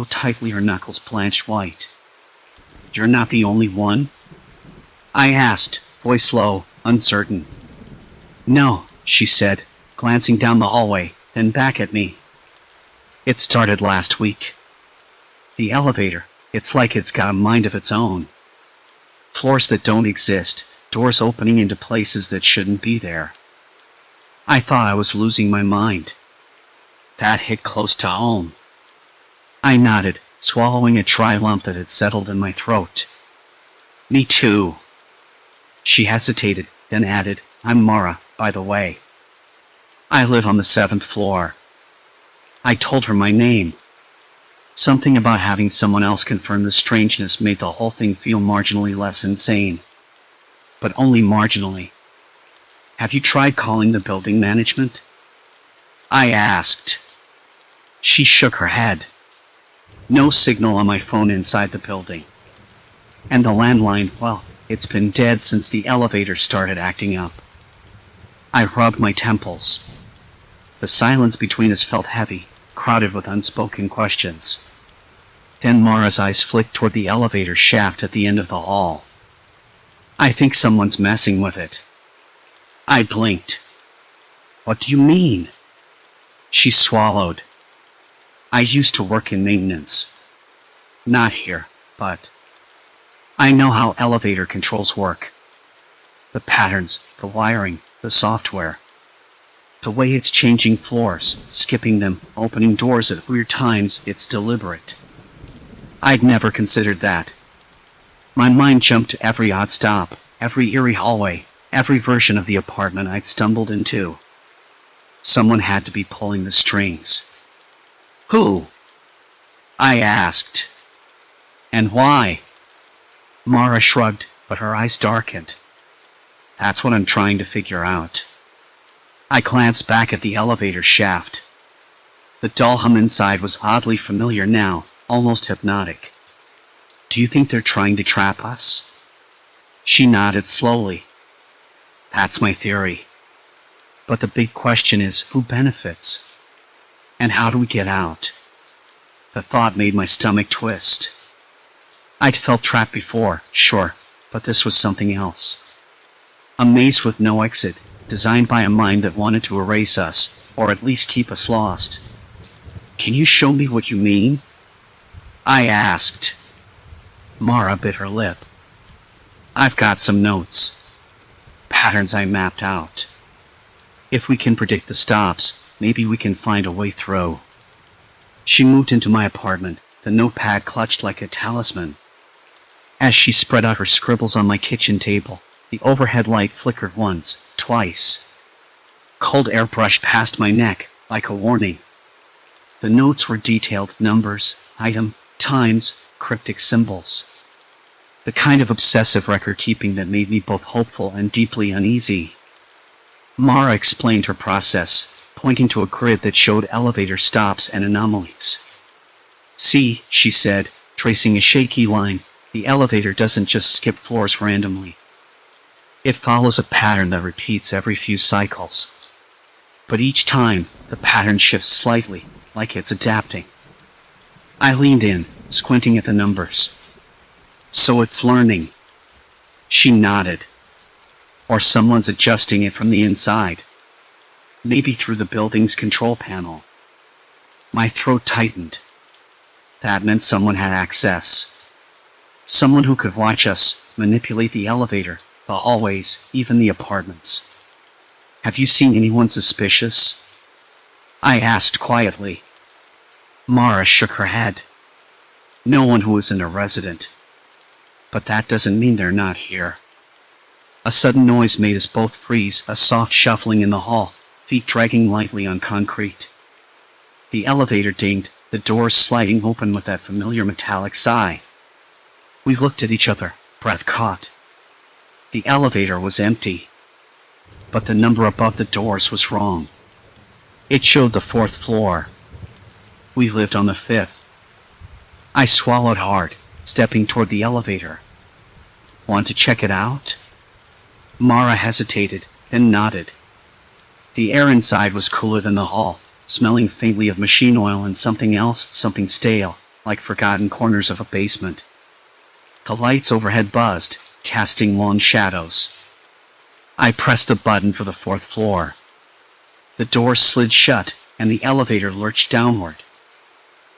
so tightly her knuckles blanched white. "You're not the only one?" I asked, voice low, uncertain. "No," she said, glancing down the hallway, then back at me. "It started last week. The elevator, it's like it's got a mind of its own. Floors that don't exist, doors opening into places that shouldn't be there." I thought I was losing my mind. That hit close to home. I nodded, swallowing a dry lump that had settled in my throat. "Me too." She hesitated, then added, "I'm Mara, by the way. I live on the 7th floor." I told her my name. Something about having someone else confirm the strangeness made the whole thing feel marginally less insane. But only marginally. "Have you tried calling the building management?" I asked. She shook her head. "No signal on my phone inside the building. And the landline, well, it's been dead since the elevator started acting up." I rubbed my temples. The silence between us felt heavy, crowded with unspoken questions. Then Mara's eyes flicked toward the elevator shaft at the end of the hall. "I think someone's messing with it." I blinked. "What do you mean?" She swallowed. "I used to work in maintenance. Not here, but I know how elevator controls work. The patterns, the wiring, the software. The way it's changing floors, skipping them, opening doors at weird times, it's deliberate. I'd never considered that. My mind jumped to every odd stop, every eerie hallway, every version of the apartment I'd stumbled into. Someone had to be pulling the strings. Who? I asked. And why? Mara shrugged, but her eyes darkened. That's what I'm trying to figure out. I glanced back at the elevator shaft. The dull hum inside was oddly familiar now, almost hypnotic. Do you think they're trying to trap us? She nodded slowly. That's my theory. But the big question is, who benefits? And how do we get out? The thought made my stomach twist. I'd felt trapped before, sure, but this was something else. A maze with no exit, designed by a mind that wanted to erase us, or at least keep us lost. Can you show me what you mean? I asked. Mara bit her lip. I've got some notes. Patterns I mapped out. If we can predict the stops, maybe we can find a way through. She moved into my apartment, the notepad clutched like a talisman. As she spread out her scribbles on my kitchen table, the overhead light flickered once, twice. Cold air brushed past my neck, like a warning. The notes were detailed numbers, item, times, cryptic symbols. The kind of obsessive record-keeping that made me both hopeful and deeply uneasy. Mara explained her process, pointing to a grid that showed elevator stops and anomalies. See, she said, tracing a shaky line, the elevator doesn't just skip floors randomly. It follows a pattern that repeats every few cycles. But each time, the pattern shifts slightly, like it's adapting. I leaned in, squinting at the numbers. So it's learning. She nodded. Or someone's adjusting it from the inside. Maybe through the building's control panel. My throat tightened. That meant someone had access. Someone who could watch us, manipulate the elevator, the hallways, even the apartments. Have you seen anyone suspicious? I asked quietly. Mara shook her head. No one who isn't a resident. But that doesn't mean they're not here. A sudden noise made us both freeze, a soft shuffling in the hall, feet dragging lightly on concrete. The elevator dinged, the doors sliding open with that familiar metallic sigh. We looked at each other, breath caught. The elevator was empty. But the number above the doors was wrong. It showed the 4th floor. We lived on the 5th. I swallowed hard, stepping toward the elevator. Want to check it out? Mara hesitated, then nodded. The air inside was cooler than the hall, smelling faintly of machine oil and something else, something stale, like forgotten corners of a basement. The lights overhead buzzed, casting long shadows. I pressed a button for the fourth floor. The door slid shut, and the elevator lurched downward.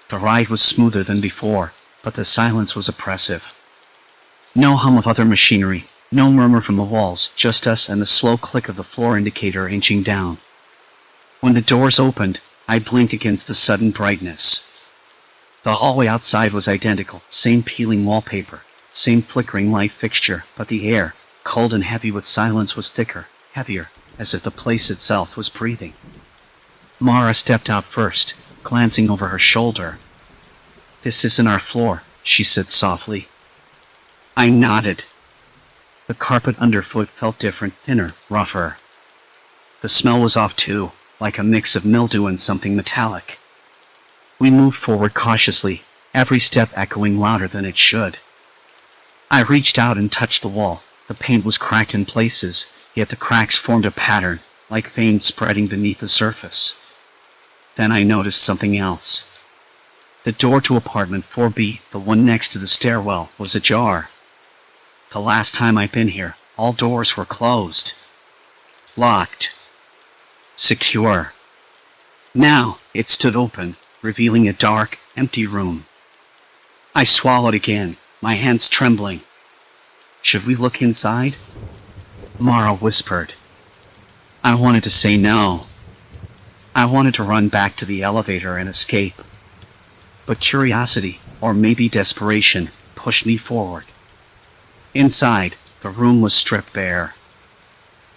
The ride was smoother than before, but the silence was oppressive. No hum of other machinery, no murmur from the walls, just us and the slow click of the floor indicator inching down. When the doors opened, I blinked against the sudden brightness. The hallway outside was identical, same peeling wallpaper, same flickering light fixture, but the air, cold and heavy with silence, was thicker, heavier, as if the place itself was breathing. Mara stepped out first, glancing over her shoulder. "This isn't our floor," she said softly. I nodded. The carpet underfoot felt different, thinner, rougher. The smell was off too, like a mix of mildew and something metallic. We moved forward cautiously, every step echoing louder than it should. I reached out and touched the wall. The paint was cracked in places, yet the cracks formed a pattern, like veins spreading beneath the surface. Then I noticed something else. The door to apartment 4B, the one next to the stairwell, was ajar. The last time I'd been here, all doors were closed. Locked. Secure. Now, it stood open, revealing a dark, empty room. I swallowed again, my hands trembling. "Should we look inside?" Mara whispered. I wanted to say no. I wanted to run back to the elevator and escape. But curiosity, or maybe desperation, pushed me forward. Inside, the room was stripped bare.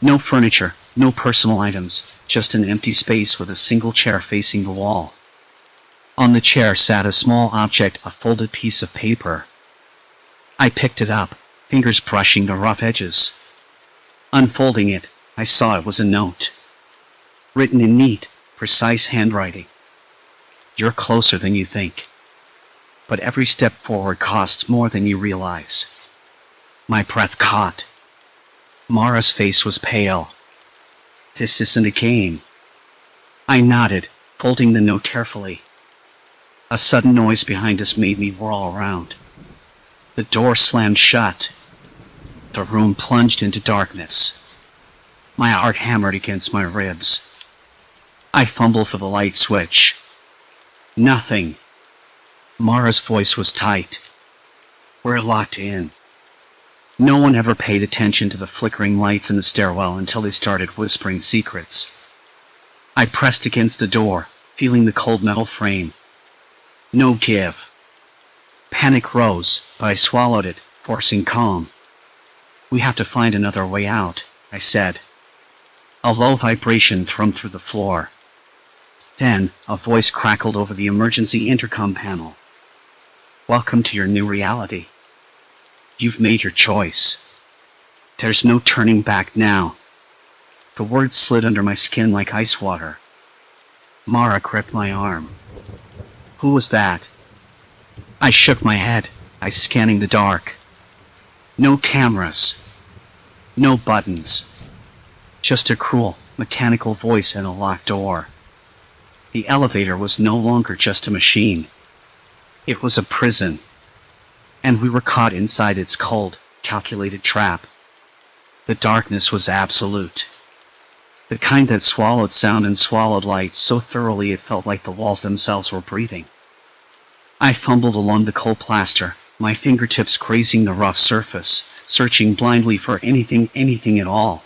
No furniture, no personal items, just an empty space with a single chair facing the wall. On the chair sat a small object, a folded piece of paper. I picked it up, fingers brushing the rough edges. Unfolding it, I saw it was a note. Written in neat, precise handwriting. "You're closer than you think. But every step forward costs more than you realize." My breath caught. Mara's face was pale. "This isn't a game." I nodded, folding the note carefully. A sudden noise behind us made me whirl around. The door slammed shut. The room plunged into darkness. My heart hammered against my ribs. I fumbled for the light switch. Nothing. Mara's voice was tight. "We're locked in." No one ever paid attention to the flickering lights in the stairwell until they started whispering secrets. I pressed against the door, feeling the cold metal frame. No give. Panic rose, but I swallowed it, forcing calm. "We have to find another way out," I said. A low vibration thrummed through the floor. Then, a voice crackled over the emergency intercom panel. "Welcome to your new reality. You've made your choice. There's no turning back now." The words slid under my skin like ice water. Mara gripped my arm. "Who was that?" I shook my head, eyes scanning the dark. No cameras. No buttons. Just a cruel, mechanical voice and a locked door. The elevator was no longer just a machine. It was a prison. And we were caught inside its cold, calculated trap. The darkness was absolute. The kind that swallowed sound and swallowed light so thoroughly it felt like the walls themselves were breathing. I fumbled along the cold plaster, my fingertips grazing the rough surface, searching blindly for anything at all.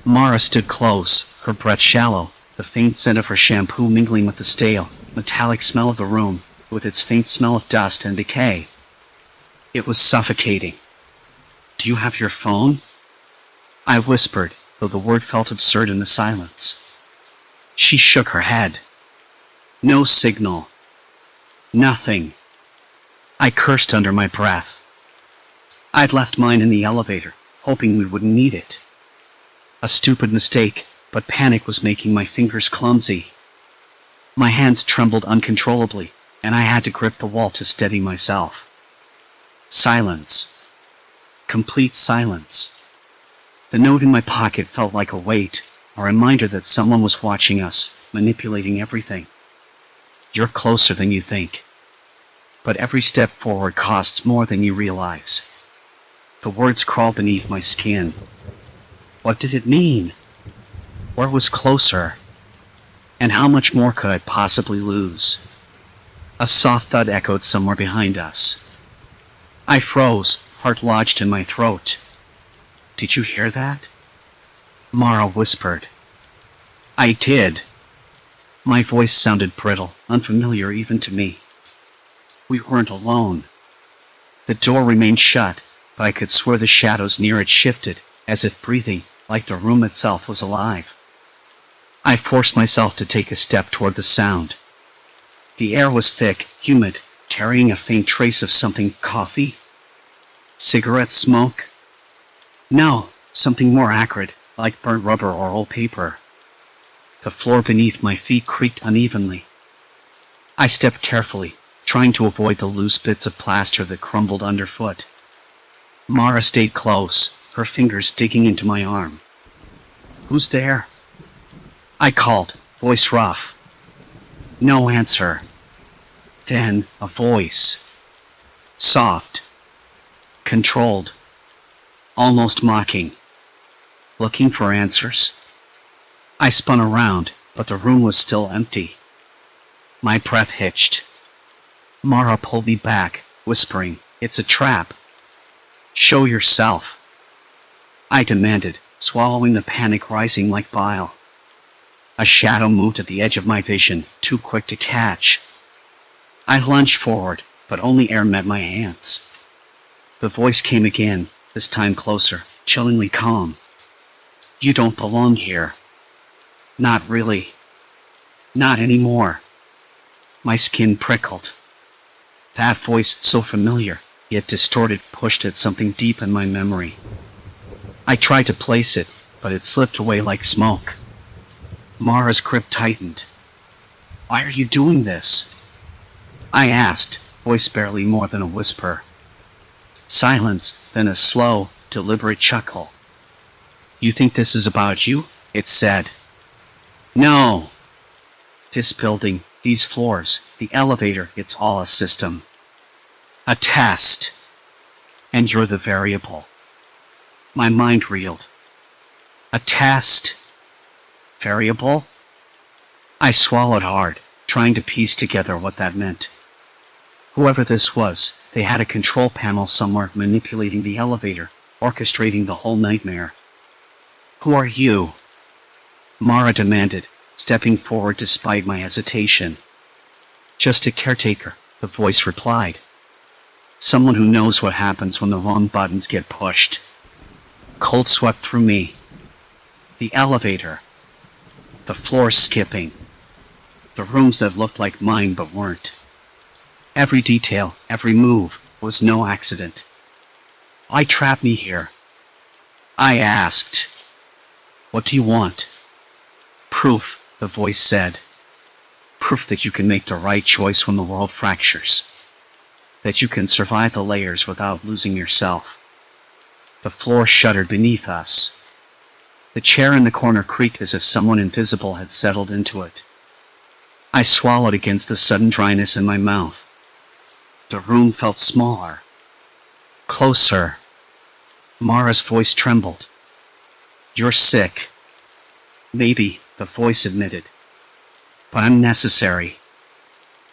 Mara stood close, her breath shallow, the faint scent of her shampoo mingling with the stale, metallic smell of the room, with its faint smell of dust and decay. It was suffocating. "Do you have your phone?" I whispered, though the word felt absurd in the silence. She shook her head. No signal. Nothing. I cursed under my breath. I'd left mine in the elevator, hoping we wouldn't need it. A stupid mistake, but panic was making my fingers clumsy. My hands trembled uncontrollably, and I had to grip the wall to steady myself. Silence. Complete silence. The note in my pocket felt like a weight, a reminder that someone was watching us, manipulating everything. "You're closer than you think." but every step forward costs more than you realize. The words crawled beneath my skin. What did it mean? Where was closer? And how much more could I possibly lose? A soft thud echoed somewhere behind us. I froze, heart lodged in my throat. Did you hear that? Mara whispered. I did. My voice sounded brittle, unfamiliar even to me. We weren't alone. The door remained shut, but I could swear the shadows near it shifted, as if breathing, like the room itself was alive. I forced myself to take a step toward the sound. The air was thick, humid, carrying a faint trace of something. Coffee? Cigarette smoke? No, something more acrid, like burnt rubber or old paper. The floor beneath my feet creaked unevenly. I stepped carefully, trying to avoid the loose bits of plaster that crumbled underfoot. Mara stayed close, her fingers digging into my arm. Who's there? I called, voice rough. No answer. Then a voice. Soft. Controlled. Almost mocking. Looking for answers. I spun around, but the room was still empty. My breath hitched. Mara pulled me back, whispering, It's a trap. Show yourself. I demanded, swallowing the panic rising like bile. A shadow moved at the edge of my vision, too quick to catch. I lunged forward, but only air met my hands. The voice came again, this time closer, chillingly calm. You don't belong here. Not really. Not anymore. My skin prickled. That voice, so familiar, yet distorted, pushed at something deep in my memory. I tried to place it, but it slipped away like smoke. Mara's grip tightened. Why are you doing this? I asked, voice barely more than a whisper. Silence, then a slow, deliberate chuckle. You think this is about you? It said. No. This building, these floors, the elevator, it's all a system. A test. And you're the variable. My mind reeled. A test? Variable? I swallowed hard, trying to piece together what that meant. Whoever this was, they had a control panel somewhere manipulating the elevator, orchestrating the whole nightmare. Who are you? Mara demanded, stepping forward despite my hesitation. Just a caretaker, the voice replied. Someone who knows what happens when the wrong buttons get pushed. Cold swept through me. The elevator. The floors skipping. The rooms that looked like mine but weren't. Every detail, every move, was no accident. Why trap me here? I asked. What do you want? Proof, the voice said. Proof that you can make the right choice when the world fractures. That you can survive the layers without losing yourself. The floor shuddered beneath us. The chair in the corner creaked as if someone invisible had settled into it. I swallowed against the sudden dryness in my mouth. The room felt smaller. Closer. Mara's voice trembled. You're sick. Maybe, the voice admitted. But I'm necessary.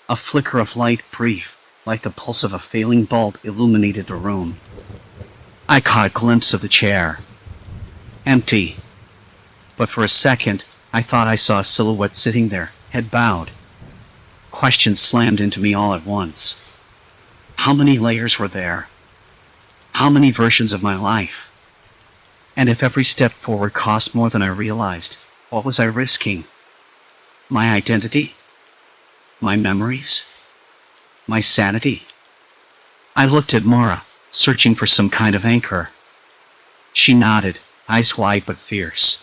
A flicker of light, brief, like the pulse of a failing bulb, illuminated the room. I caught a glimpse of the chair. Empty. But for a second, I thought I saw a silhouette sitting there, head bowed. Questions slammed into me all at once. How many layers were there? How many versions of my life? And if every step forward cost more than I realized, what was I risking? My identity? My memories? My sanity? I looked at Mara, searching for some kind of anchor. She nodded, eyes wide but fierce.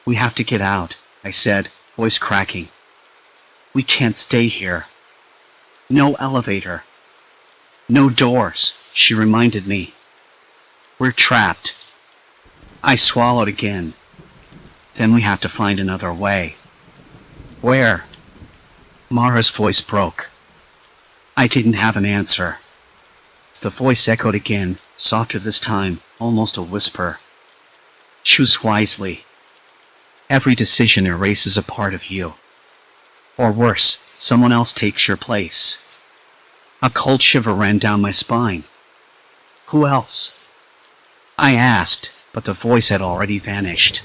We have to get out, I said, voice cracking. We can't stay here. No elevator. No doors, she reminded me. We're trapped. I swallowed again. Then we have to find another way. Where? Mara's voice broke. I didn't have an answer. The voice echoed again, softer this time, almost a whisper. Choose wisely. Every decision erases a part of you. Or worse, someone else takes your place. A cold shiver ran down my spine. Who else? I asked, but the voice had already vanished.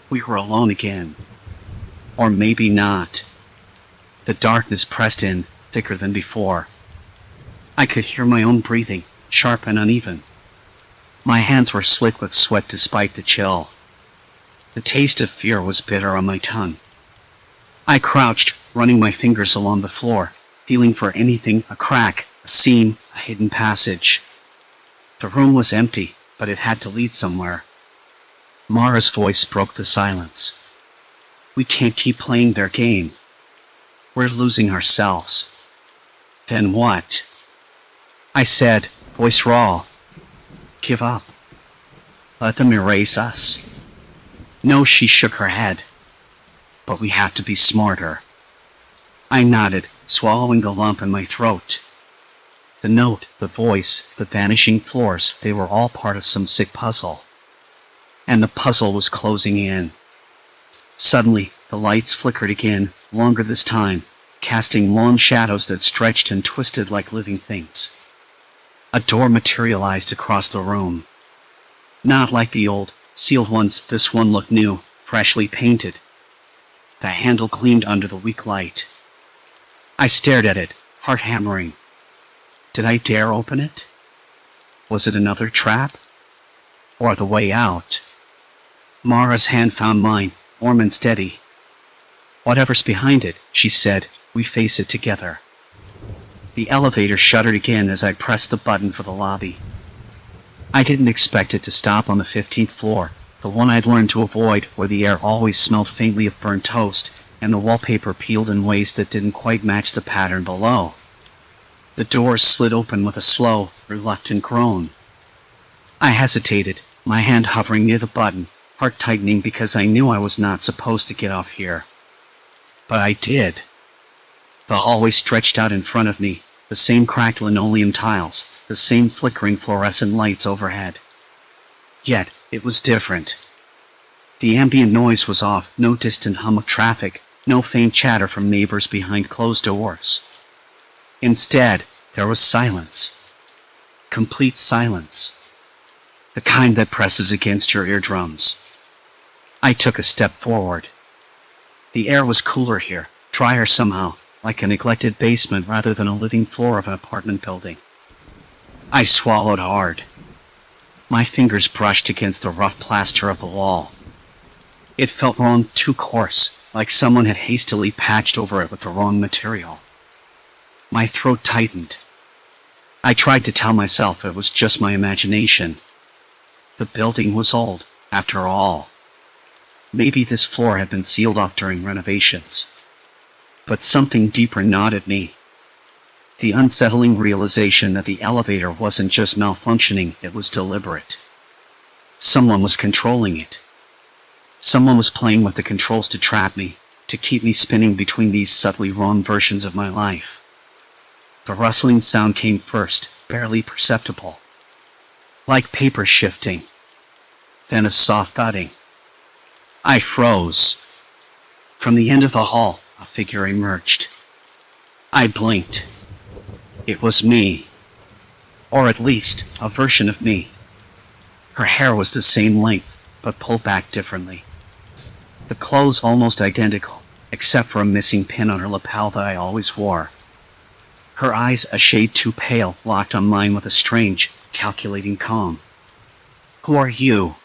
We were alone again. Or maybe not. The darkness pressed in, thicker than before. I could hear my own breathing, sharp and uneven. My hands were slick with sweat despite the chill. The taste of fear was bitter on my tongue. I crouched, running my fingers along the floor, feeling for anything, a crack, a seam, a hidden passage. The room was empty, but it had to lead somewhere. Mara's voice broke the silence. We can't keep playing their game. We're losing ourselves. Then what? I said, voice raw. Give up. Let them erase us. No, she shook her head. But we have to be smarter. I nodded, swallowing the lump in my throat. The note, the voice, the vanishing floors, they were all part of some sick puzzle. And the puzzle was closing in. Suddenly, the lights flickered again, longer this time, casting long shadows that stretched and twisted like living things. A door materialized across the room. Not like the old, sealed ones, this one looked new, freshly painted. The handle gleamed under the weak light. I stared at it, heart hammering. Did I dare open it? Was it another trap? Or the way out? Mara's hand found mine, warm and steady. Whatever's behind it, she said, we face it together. The elevator shuddered again as I pressed the button for the lobby. I didn't expect it to stop on the 15th floor, the one I'd learned to avoid, where the air always smelled faintly of burnt toast, and the wallpaper peeled in ways that didn't quite match the pattern below. The doors slid open with a slow, reluctant groan. I hesitated, my hand hovering near the button, heart tightening because I knew I was not supposed to get off here. But I did. The hallway stretched out in front of me, the same cracked linoleum tiles, the same flickering fluorescent lights overhead. Yet, it was different. The ambient noise was off, no distant hum of traffic, no faint chatter from neighbors behind closed doors. Instead, there was silence. Complete silence. The kind that presses against your eardrums. I took a step forward. The air was cooler here, drier somehow, like a neglected basement rather than a living floor of an apartment building. I swallowed hard. My fingers brushed against the rough plaster of the wall. It felt wrong, too coarse, like someone had hastily patched over it with the wrong material. My throat tightened. I tried to tell myself it was just my imagination. The building was old, after all. Maybe this floor had been sealed off during renovations. But something deeper gnawed at me. The unsettling realization that the elevator wasn't just malfunctioning, it was deliberate. Someone was controlling it. Someone was playing with the controls to trap me, to keep me spinning between these subtly wrong versions of my life. The rustling sound came first, barely perceptible. Like paper shifting. Then a soft thudding. I froze. From the end of the hall, a figure emerged. I blinked. It was me. Or at least, a version of me. Her hair was the same length, but pulled back differently. The clothes almost identical, except for a missing pin on her lapel that I always wore. Her eyes, a shade too pale, locked on mine with a strange, calculating calm. Who are you?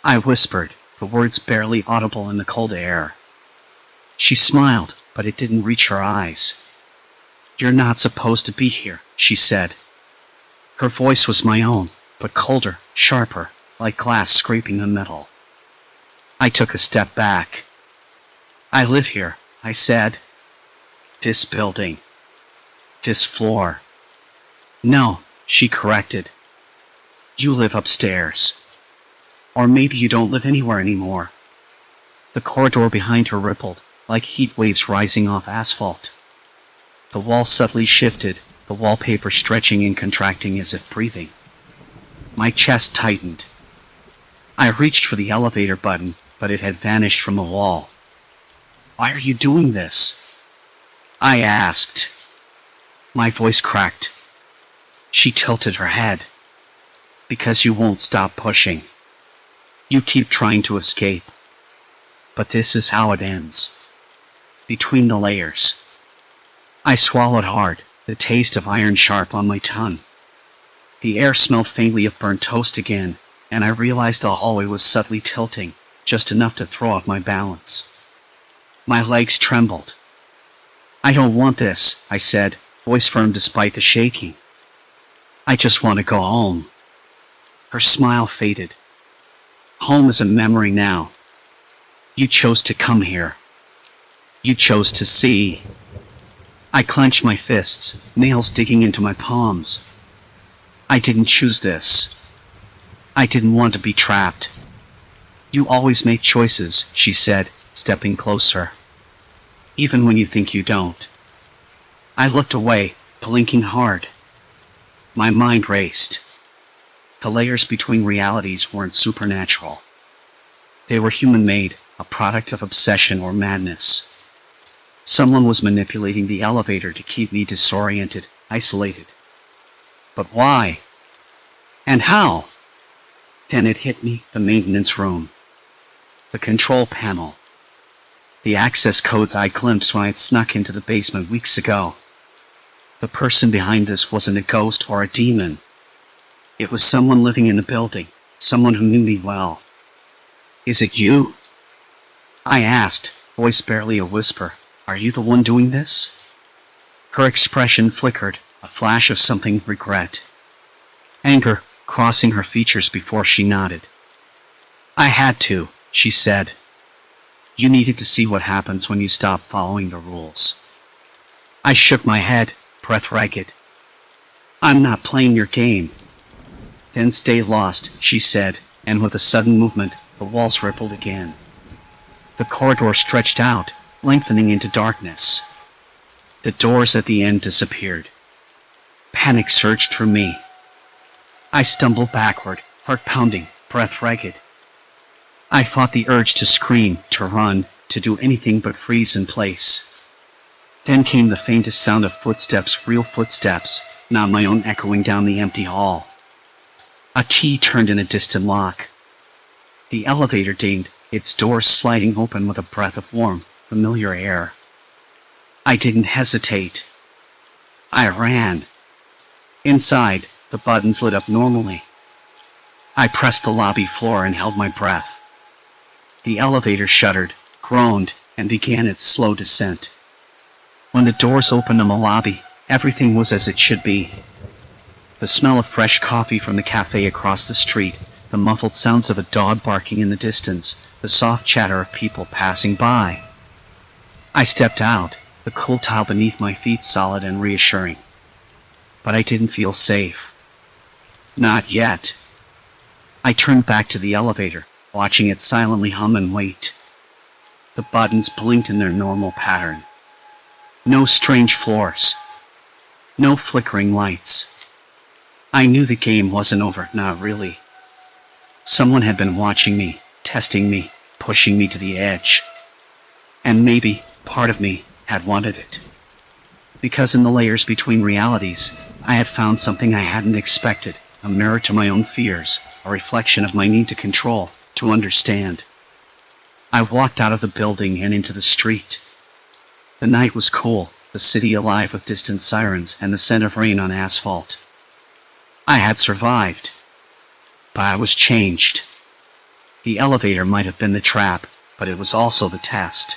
I whispered, the words barely audible in the cold air. She smiled, but it didn't reach her eyes. You're not supposed to be here, she said. Her voice was my own, but colder, sharper, like glass scraping the metal. I took a step back. I live here, I said. This building. This floor. No, she corrected. You live upstairs. Or maybe you don't live anywhere anymore. The corridor behind her rippled, like heat waves rising off asphalt. The wall subtly shifted, the wallpaper stretching and contracting as if breathing. My chest tightened. I reached for the elevator button, but it had vanished from the wall. "Why are you doing this?" I asked. My voice cracked. She tilted her head. "Because you won't stop pushing. You keep trying to escape. But this is how it ends. Between the layers." I swallowed hard, the taste of iron sharp on my tongue. The air smelled faintly of burnt toast again, and I realized the hallway was subtly tilting, just enough to throw off my balance. My legs trembled. "I don't want this," I said, voice firm despite the shaking. "I just want to go home." Her smile faded. "Home is a memory now. You chose to come here. You chose to see." I clenched my fists, nails digging into my palms. "I didn't choose this. I didn't want to be trapped." "You always make choices," she said, stepping closer. "Even when you think you don't." I looked away, blinking hard. My mind raced. The layers between realities weren't supernatural. They were human-made, a product of obsession or madness. Someone was manipulating the elevator to keep me disoriented, isolated. But why? And how? Then it hit me, the maintenance room. The control panel. The access codes I glimpsed when I had snuck into the basement weeks ago. The person behind this wasn't a ghost or a demon. It was someone living in the building, someone who knew me well. "Is it you?" I asked, voice barely a whisper. "Are you the one doing this?" Her expression flickered, a flash of something regret. Anger crossing her features before she nodded. "I had to," she said. "You needed to see what happens when you stop following the rules." I shook my head, breath ragged. "I'm not playing your game." "Then stay lost," she said, and with a sudden movement, the walls rippled again. The corridor stretched out, lengthening into darkness. The doors at the end disappeared. Panic surged through me. I stumbled backward, heart pounding, breath ragged. I fought the urge to scream, to run, to do anything but freeze in place. Then came the faintest sound of footsteps, real footsteps, not my own, echoing down the empty hall. A key turned in a distant lock. The elevator dinged, its doors sliding open with a breath of warm, familiar air. I didn't hesitate. I ran. Inside, the buttons lit up normally. I pressed the lobby floor and held my breath. The elevator shuddered, groaned, and began its slow descent. When the doors opened in the lobby, everything was as it should be. The smell of fresh coffee from the cafe across the street, the muffled sounds of a dog barking in the distance, the soft chatter of people passing by. I stepped out, the cool tile beneath my feet solid and reassuring. But I didn't feel safe. Not yet. I turned back to the elevator, watching it silently hum and wait. The buttons blinked in their normal pattern. No strange floors. No flickering lights. I knew the game wasn't over, not really. Someone had been watching me, testing me, pushing me to the edge. And maybe, part of me, had wanted it. Because in the layers between realities, I had found something I hadn't expected, a mirror to my own fears, a reflection of my need to control, to understand. I walked out of the building and into the street. The night was cool, the city alive with distant sirens and the scent of rain on asphalt. I had survived. But I was changed. The elevator might have been the trap, but it was also the test.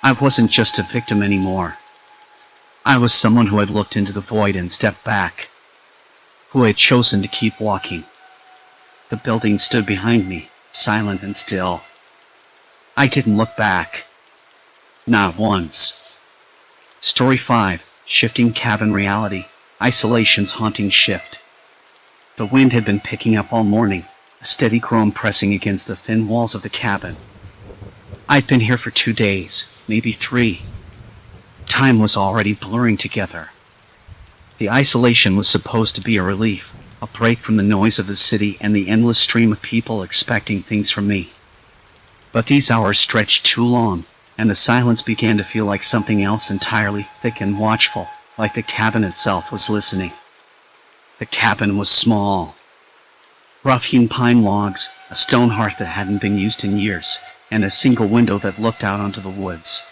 I wasn't just a victim anymore. I was someone who had looked into the void and stepped back. Who had chosen to keep walking. The building stood behind me, silent and still. I didn't look back. Not once. Story 5, Shifting Cabin Reality, Isolation's Haunting Shift. The wind had been picking up all morning, a steady groan pressing against the thin walls of the cabin. I'd been here for 2 days, maybe 3. Time was already blurring together. The isolation was supposed to be a relief, a break from the noise of the city and the endless stream of people expecting things from me. But these hours stretched too long, and the silence began to feel like something else entirely, thick and watchful, like the cabin itself was listening. The cabin was small. Rough-hewn pine logs, a stone hearth that hadn't been used in years, and a single window that looked out onto the woods.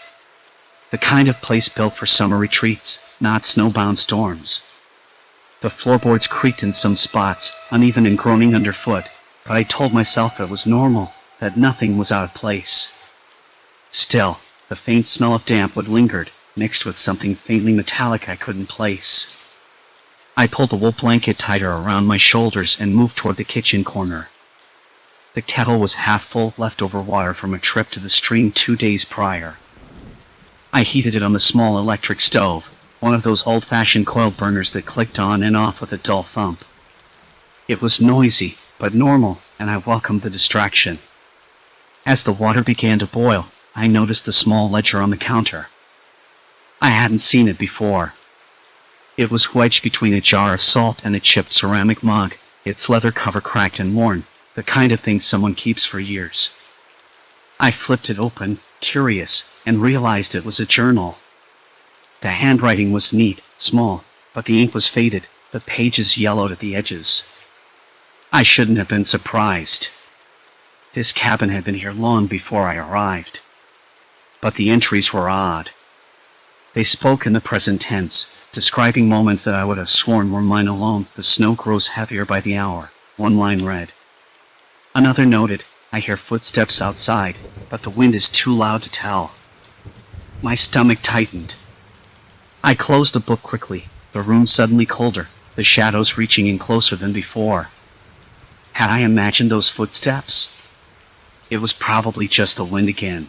The kind of place built for summer retreats, not snowbound storms. The floorboards creaked in some spots, uneven and groaning underfoot, but I told myself it was normal, that nothing was out of place. Still, the faint smell of damp wood lingered, mixed with something faintly metallic I couldn't place. I pulled the wool blanket tighter around my shoulders and moved toward the kitchen corner. The kettle was half full leftover water from a trip to the stream 2 days prior. I heated it on the small electric stove, one of those old-fashioned coil burners that clicked on and off with a dull thump. It was noisy, but normal, and I welcomed the distraction. As the water began to boil, I noticed the small ledger on the counter. I hadn't seen it before. It was wedged between a jar of salt and a chipped ceramic mug, its leather cover cracked and worn, the kind of thing someone keeps for years. I flipped it open, curious, and realized it was a journal. The handwriting was neat, small, but the ink was faded, the pages yellowed at the edges. I shouldn't have been surprised. This cabin had been here long before I arrived. But the entries were odd. They spoke in the present tense, describing moments that I would have sworn were mine alone. The snow grows heavier by the hour, one line read. Another noted, I hear footsteps outside, but the wind is too loud to tell. My stomach tightened. I closed the book quickly, the room suddenly colder, the shadows reaching in closer than before. Had I imagined those footsteps? It was probably just the wind again.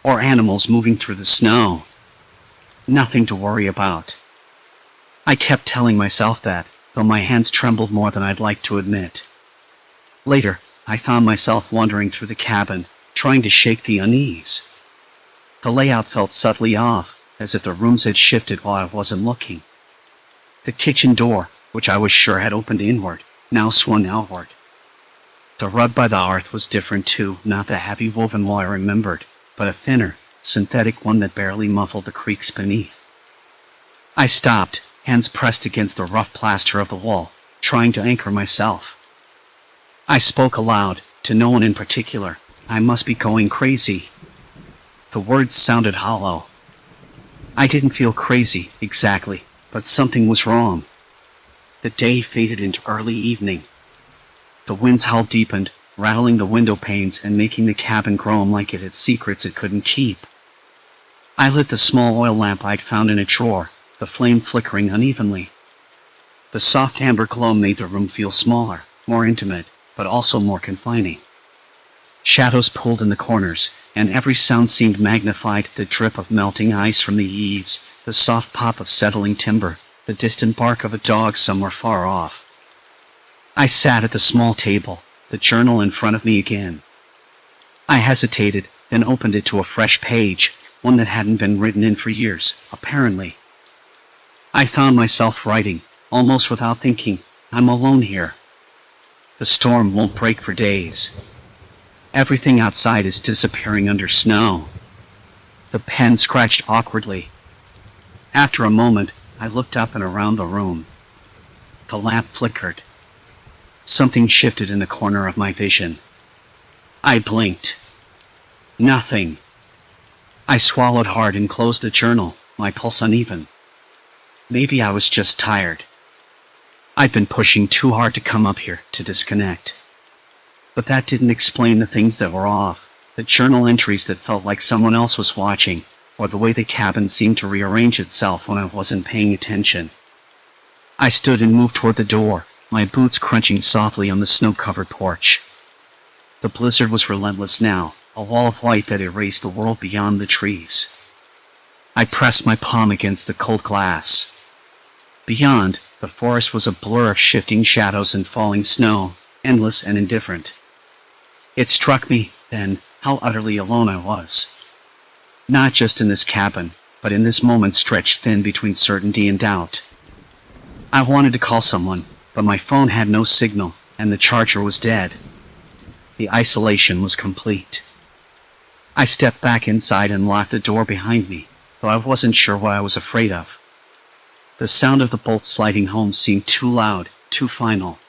Or animals moving through the snow. Nothing to worry about. I kept telling myself that, though my hands trembled more than I'd like to admit. Later, I found myself wandering through the cabin, trying to shake the unease. The layout felt subtly off, as if the rooms had shifted while I wasn't looking. The kitchen door, which I was sure had opened inward, now swung outward. The rug by the hearth was different too, not the heavy woven one I remembered, but a thinner, synthetic one that barely muffled the creaks beneath. I stopped, hands pressed against the rough plaster of the wall, trying to anchor myself. I spoke aloud, to no one in particular. I must be going crazy. The words sounded hollow. I didn't feel crazy, exactly, but something was wrong. The day faded into early evening. The wind's howl deepened, rattling the window panes and making the cabin groan like it had secrets it couldn't keep. I lit the small oil lamp I'd found in a drawer, the flame flickering unevenly. The soft amber glow made the room feel smaller, more intimate, but also more confining. Shadows pulled in the corners, and every sound seemed magnified, the drip of melting ice from the eaves, the soft pop of settling timber, the distant bark of a dog somewhere far off. I sat at the small table, the journal in front of me again. I hesitated, then opened it to a fresh page, one that hadn't been written in for years, apparently. I found myself writing, almost without thinking, I'm alone here. The storm won't break for days. Everything outside is disappearing under snow. The pen scratched awkwardly. After a moment, I looked up and around the room. The lamp flickered. Something shifted in the corner of my vision. I blinked. Nothing. I swallowed hard and closed the journal, my pulse uneven. Maybe I was just tired. I'd been pushing too hard to come up here, to disconnect. But that didn't explain the things that were off, the journal entries that felt like someone else was watching, or the way the cabin seemed to rearrange itself when I wasn't paying attention. I stood and moved toward the door, my boots crunching softly on the snow-covered porch. The blizzard was relentless now, a wall of white that erased the world beyond the trees. I pressed my palm against the cold glass. Beyond, the forest was a blur of shifting shadows and falling snow, endless and indifferent. It struck me, then, how utterly alone I was. Not just in this cabin, but in this moment stretched thin between certainty and doubt. I wanted to call someone, but my phone had no signal, and the charger was dead. The isolation was complete. I stepped back inside and locked the door behind me, though I wasn't sure what I was afraid of. The sound of the bolt sliding home seemed too loud, too final.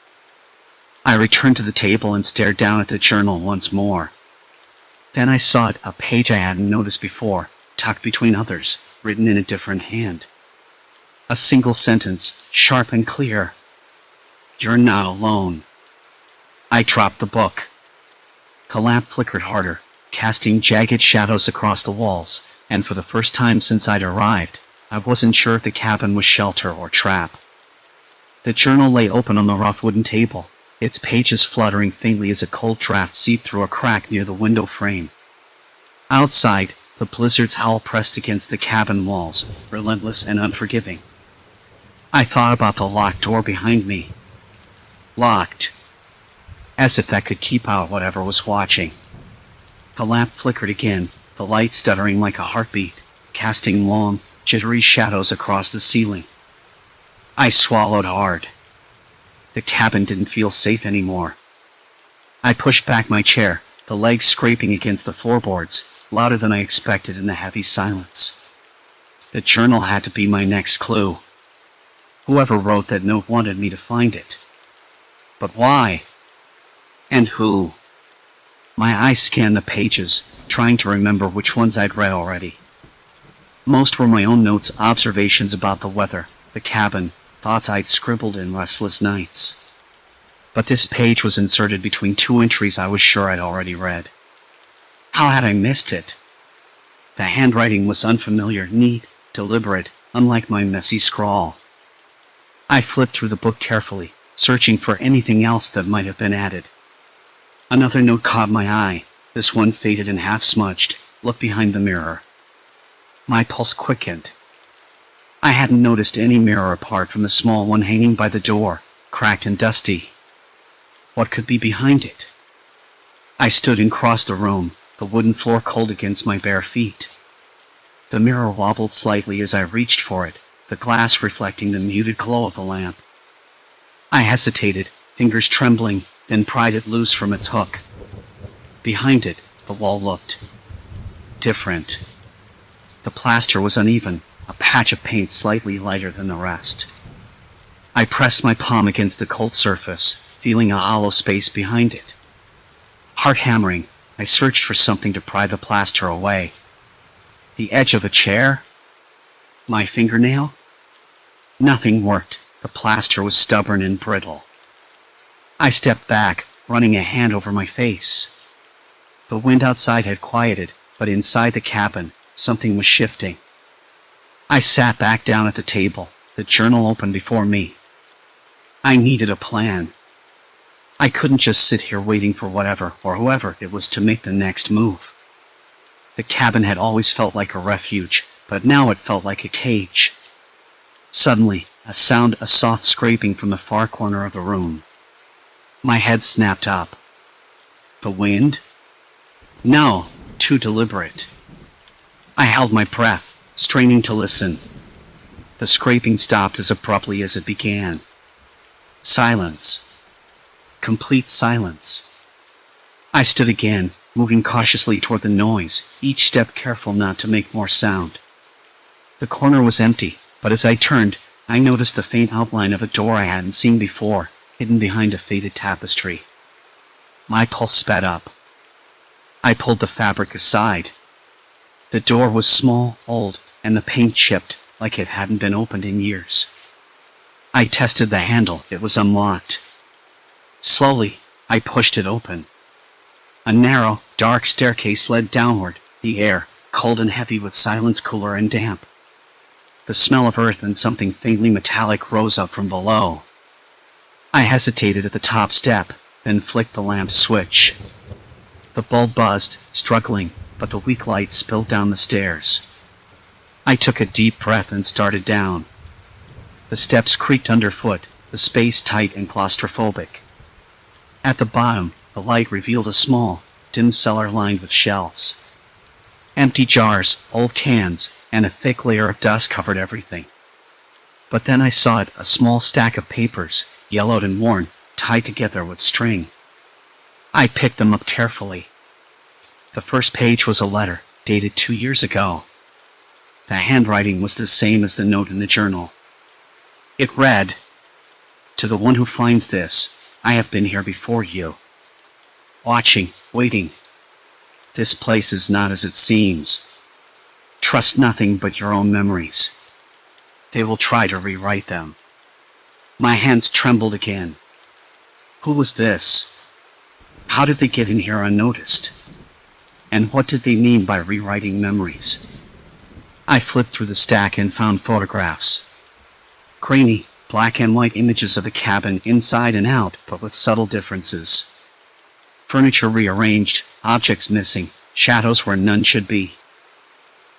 I returned to the table and stared down at the journal once more. Then I saw it, a page I hadn't noticed before, tucked between others, written in a different hand. A single sentence, sharp and clear. "You're not alone." I dropped the book. The lamp flickered harder, casting jagged shadows across the walls, and for the first time since I'd arrived, I wasn't sure if the cabin was shelter or trap. The journal lay open on the rough wooden table, its pages fluttering faintly as a cold draft seeped through a crack near the window frame. Outside, the blizzard's howl pressed against the cabin walls, relentless and unforgiving. I thought about the locked door behind me. Locked. As if that could keep out whatever was watching. The lamp flickered again, the light stuttering like a heartbeat, casting long, jittery shadows across the ceiling. I swallowed hard. The cabin didn't feel safe anymore. I pushed back my chair, the legs scraping against the floorboards, louder than I expected in the heavy silence. The journal had to be my next clue. Whoever wrote that note wanted me to find it. But why? And who? My eyes scanned the pages, trying to remember which ones I'd read already. Most were my own notes, observations about the weather, the cabin, thoughts I'd scribbled in restless nights. But this page was inserted between two entries I was sure I'd already read. How had I missed it? The handwriting was unfamiliar, neat, deliberate, unlike my messy scrawl. I flipped through the book carefully, searching for anything else that might have been added. Another note caught my eye, this one faded and half-smudged. Look behind the mirror. My pulse quickened. I hadn't noticed any mirror apart from the small one hanging by the door, cracked and dusty. What could be behind it? I stood and crossed the room, the wooden floor cold against my bare feet. The mirror wobbled slightly as I reached for it, the glass reflecting the muted glow of the lamp. I hesitated, fingers trembling, then pried it loose from its hook. Behind it, the wall looked different. The plaster was uneven, a patch of paint slightly lighter than the rest. I pressed my palm against the cold surface, feeling a hollow space behind it. Heart hammering, I searched for something to pry the plaster away. The edge of a chair? My fingernail? Nothing worked. The plaster was stubborn and brittle. I stepped back, running a hand over my face. The wind outside had quieted, but inside the cabin, something was shifting. I sat back down at the table, the journal open before me. I needed a plan. I couldn't just sit here waiting for whatever or whoever it was to make the next move. The cabin had always felt like a refuge, but now it felt like a cage. Suddenly, a soft scraping from the far corner of the room. My head snapped up. The wind? No, too deliberate. I held my breath, straining to listen. The scraping stopped as abruptly as it began. Silence. Complete silence. I stood again, moving cautiously toward the noise, each step careful not to make more sound. The corner was empty, but as I turned, I noticed the faint outline of a door I hadn't seen before, hidden behind a faded tapestry. My pulse sped up. I pulled the fabric aside. The door was small, old, and the paint chipped, like it hadn't been opened in years. I tested the handle. It was unlocked. Slowly, I pushed it open. A narrow, dark staircase led downward, the air, cold and heavy with silence, cooler and damp. The smell of earth and something faintly metallic rose up from below. I hesitated at the top step, then flicked the lamp switch. The bulb buzzed, struggling, but the weak light spilled down the stairs. I took a deep breath and started down. The steps creaked underfoot, the space tight and claustrophobic. At the bottom, the light revealed a small, dim cellar lined with shelves. Empty jars, old cans, and a thick layer of dust covered everything. But then I saw it, a small stack of papers, yellowed and worn, tied together with string. I picked them up carefully. The first page was a letter, dated 2 years ago. The handwriting was the same as the note in the journal. It read, "To the one who finds this, I have been here before you. Watching, waiting. This place is not as it seems. Trust nothing but your own memories. They will try to rewrite them." My hands trembled again. Who was this? How did they get in here unnoticed? And what did they mean by rewriting memories? I flipped through the stack and found photographs. Grainy, black and white images of the cabin inside and out, but with subtle differences. Furniture rearranged, objects missing, shadows where none should be.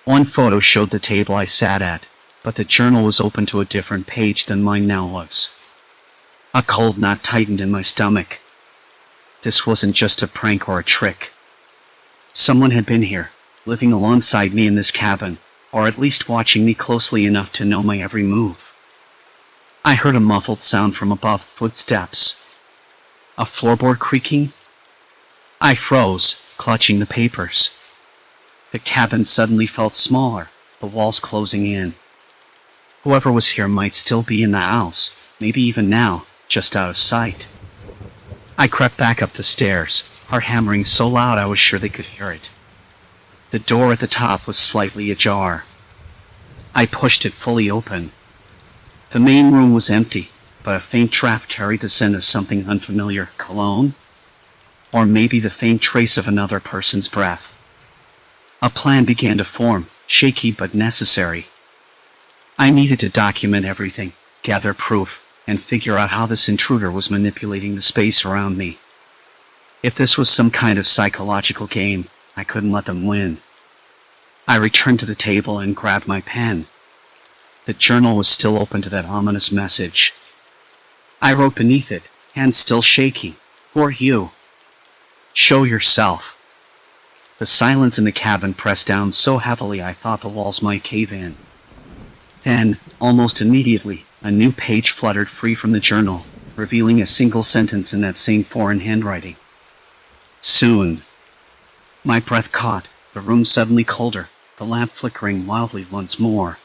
One photo showed the table I sat at, but the journal was open to a different page than mine now was. A cold knot tightened in my stomach. This wasn't just a prank or a trick. Someone had been here, living alongside me in this cabin, or at least watching me closely enough to know my every move. I heard a muffled sound from above, footsteps. A floorboard creaking? I froze, clutching the papers. The cabin suddenly felt smaller, the walls closing in. Whoever was here might still be in the house, maybe even now, just out of sight. I crept back up the stairs, heart hammering so loud I was sure they could hear it. The door at the top was slightly ajar. I pushed it fully open. The main room was empty, but a faint draft carried the scent of something unfamiliar. Cologne? Or maybe the faint trace of another person's breath. A plan began to form, shaky but necessary. I needed to document everything, gather proof, and figure out how this intruder was manipulating the space around me. If this was some kind of psychological game, I couldn't let them win. I returned to the table and grabbed my pen. The journal was still open to that ominous message. I wrote beneath it, hands still shaking, "Who are you? Show yourself." The silence in the cabin pressed down so heavily I thought the walls might cave in. Then, almost immediately, a new page fluttered free from the journal, revealing a single sentence in that same foreign handwriting. "Soon." My breath caught, the room suddenly colder, the lamp flickering wildly once more.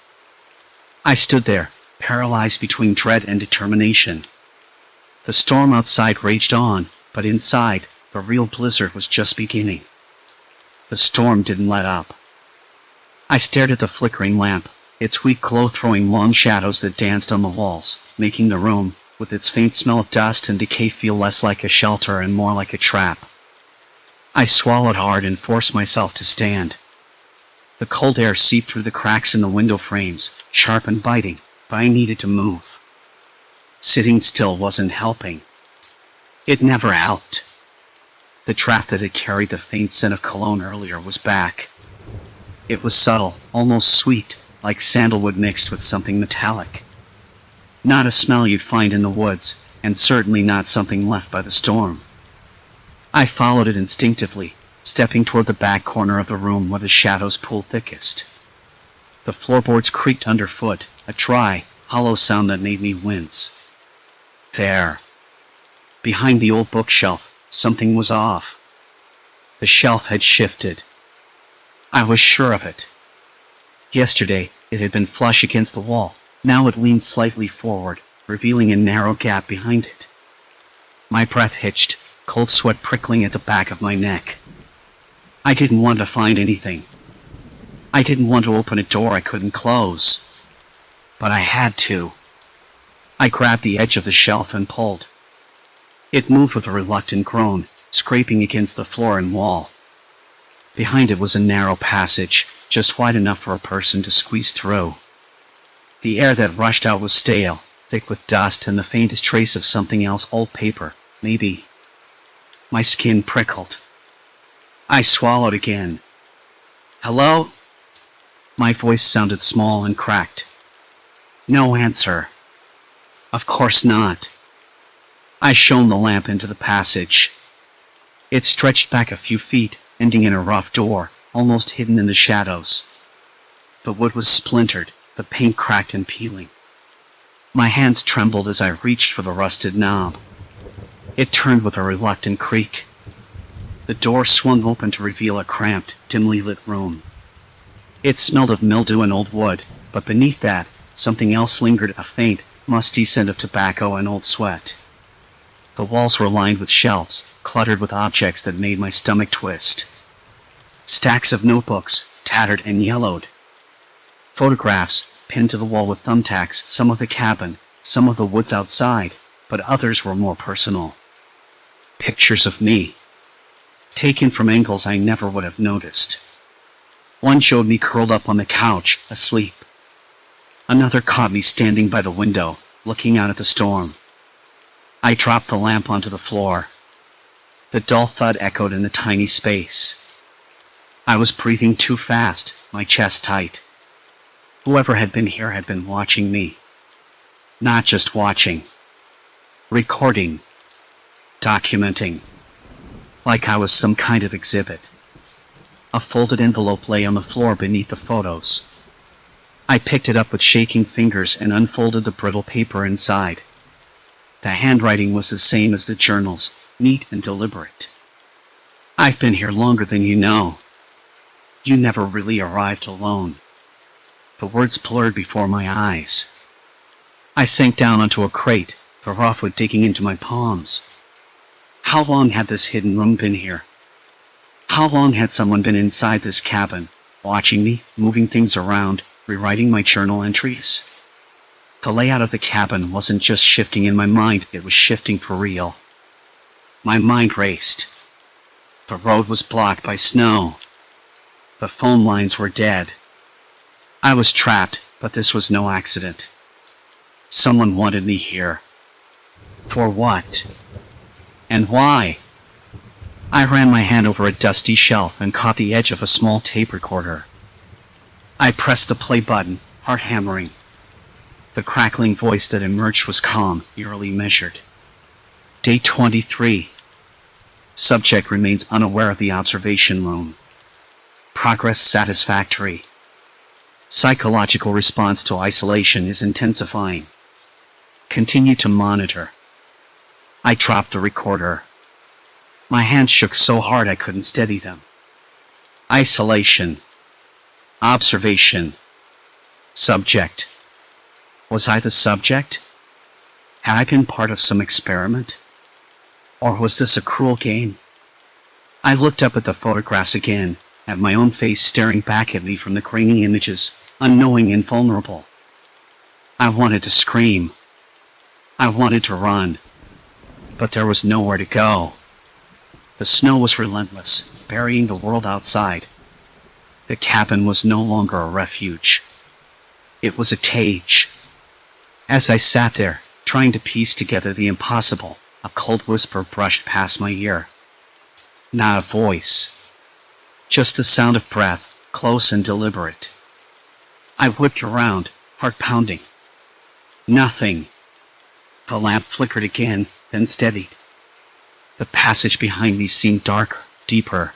I stood there, paralyzed between dread and determination. The storm outside raged on, but inside, the real blizzard was just beginning. The storm didn't let up. I stared at the flickering lamp, its weak glow throwing long shadows that danced on the walls, making the room, with its faint smell of dust and decay, feel less like a shelter and more like a trap. I swallowed hard and forced myself to stand. The cold air seeped through the cracks in the window frames, sharp and biting, but I needed to move. Sitting still wasn't helping. It never helped. The draft that had carried the faint scent of cologne earlier was back. It was subtle, almost sweet, like sandalwood mixed with something metallic. Not a smell you'd find in the woods, and certainly not something left by the storm. I followed it instinctively, stepping toward the back corner of the room where the shadows pooled thickest. The floorboards creaked underfoot, a dry, hollow sound that made me wince. There. Behind the old bookshelf, something was off. The shelf had shifted. I was sure of it. Yesterday, it had been flush against the wall. Now it leaned slightly forward, revealing a narrow gap behind it. My breath hitched, cold sweat prickling at the back of my neck. I didn't want to find anything. I didn't want to open a door I couldn't close. But I had to. I grabbed the edge of the shelf and pulled. It moved with a reluctant groan, scraping against the floor and wall. Behind it was a narrow passage, just wide enough for a person to squeeze through. The air that rushed out was stale, thick with dust and the faintest trace of something else, old paper, maybe. My skin prickled. I swallowed again. "Hello?" My voice sounded small and cracked. No answer. Of course not. I shone the lamp into the passage. It stretched back a few feet, ending in a rough door, almost hidden in the shadows. The wood was splintered, the paint cracked and peeling. My hands trembled as I reached for the rusted knob. It turned with a reluctant creak. The door swung open to reveal a cramped, dimly lit room. It smelled of mildew and old wood, but beneath that, something else lingered, a faint, musty scent of tobacco and old sweat. The walls were lined with shelves, cluttered with objects that made my stomach twist. Stacks of notebooks, tattered and yellowed. Photographs, pinned to the wall with thumbtacks, some of the cabin, some of the woods outside, but others were more personal. Pictures of me, taken from angles I never would have noticed. One showed me curled up on the couch, asleep. Another caught me standing by the window, looking out at the storm. I dropped the lamp onto the floor. The dull thud echoed in the tiny space. I was breathing too fast, my chest tight. Whoever had been here had been watching me. Not just watching. Recording. Documenting. Like I was some kind of exhibit. A folded envelope lay on the floor beneath the photos. I picked it up with shaking fingers and unfolded the brittle paper inside. The handwriting was the same as the journals, neat and deliberate. I've been here longer than you know. You never really arrived alone. The words blurred before my eyes. I sank down onto a crate, the rough wood digging into my palms. How long had this hidden room been here? How long had someone been inside this cabin, watching me, moving things around, rewriting my journal entries? The layout of the cabin wasn't just shifting in my mind, it was shifting for real. My mind raced. The road was blocked by snow. The phone lines were dead. I was trapped, but this was no accident. Someone wanted me here. For what? And why? I ran my hand over a dusty shelf and caught the edge of a small tape recorder. I pressed the play button, heart hammering. The crackling voice that emerged was calm, eerily measured. Day 23. Subject remains unaware of the observation room. Progress satisfactory. Psychological response to isolation is intensifying. Continue to monitor. I dropped the recorder. My hands shook so hard I couldn't steady them. Isolation. Observation. Subject. Was I the subject? Had I been part of some experiment? Or was this a cruel game? I looked up at the photographs again, at my own face staring back at me from the grainy images, unknowing and vulnerable. I wanted to scream. I wanted to run. But there was nowhere to go. The snow was relentless, burying the world outside. The cabin was no longer a refuge. It was a cage. As I sat there, trying to piece together the impossible, a cold whisper brushed past my ear. Not a voice. Just the sound of breath, close and deliberate. I whipped around, heart pounding. Nothing. The lamp flickered again, then steadied. The passage behind me seemed darker, deeper.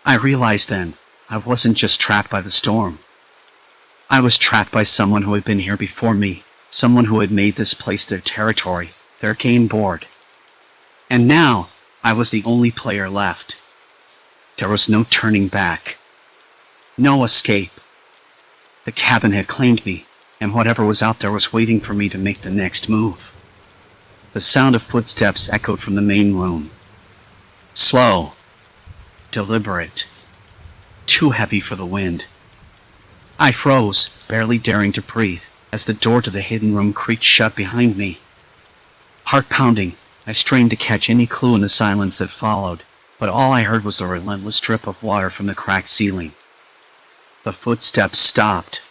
I realized then, I wasn't just trapped by the storm. I was trapped by someone who had been here before me, someone who had made this place their territory, their game board. And now, I was the only player left. There was no turning back. No escape. The cabin had claimed me, and whatever was out there was waiting for me to make the next move. The sound of footsteps echoed from the main room. Slow. Deliberate. Too heavy for the wind. I froze, barely daring to breathe, as the door to the hidden room creaked shut behind me. Heart pounding, I strained to catch any clue in the silence that followed, but all I heard was the relentless drip of water from the cracked ceiling. The footsteps stopped.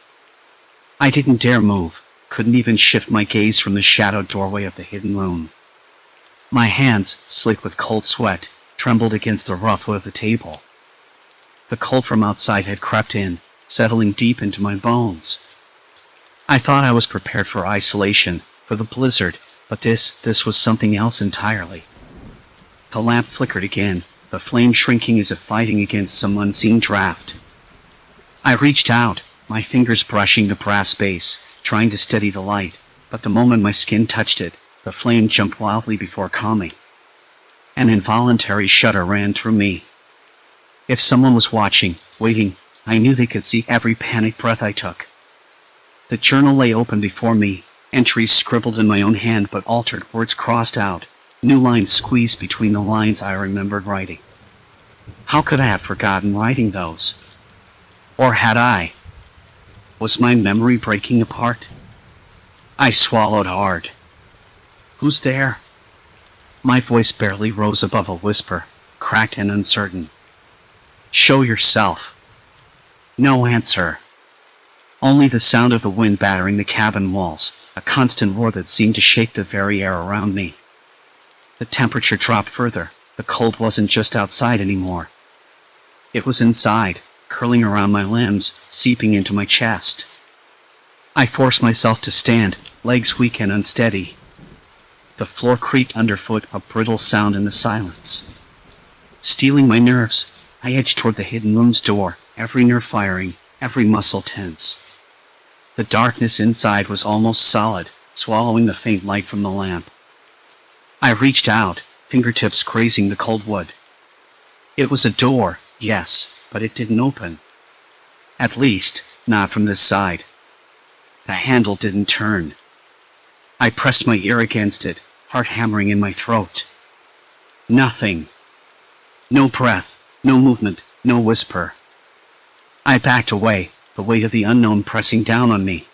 I didn't dare move, couldn't even shift my gaze from the shadowed doorway of the hidden room. My hands, slick with cold sweat, trembled against the rough wood of the table. The cold from outside had crept in, settling deep into my bones. I thought I was prepared for isolation, for the blizzard, but this was something else entirely. The lamp flickered again, the flame shrinking as if fighting against some unseen draft. I reached out, my fingers brushing the brass base, trying to steady the light, but the moment my skin touched it, the flame jumped wildly before calming. An involuntary shudder ran through me. If someone was watching, waiting, I knew they could see every panicked breath I took. The journal lay open before me, entries scribbled in my own hand but altered, words crossed out, new lines squeezed between the lines I remembered writing. How could I have forgotten writing those? Or had I? Was my memory breaking apart? I swallowed hard. Who's there? My voice barely rose above a whisper, cracked and uncertain. Show yourself. No answer. Only the sound of the wind battering the cabin walls, a constant roar that seemed to shake the very air around me. The temperature dropped further. The cold wasn't just outside anymore. It was inside, curling around my limbs, seeping into my chest. I forced myself to stand, legs weak and unsteady. The floor creaked underfoot, a brittle sound in the silence. Steeling my nerves, I edged toward the hidden room's door, every nerve firing, every muscle tense. The darkness inside was almost solid, swallowing the faint light from the lamp. I reached out, fingertips grazing the cold wood. It was a door, yes, but it didn't open. At least, not from this side. The handle didn't turn. I pressed my ear against it, heart hammering in my throat. Nothing. No breath, no movement, no whisper. I backed away, the weight of the unknown pressing down on me.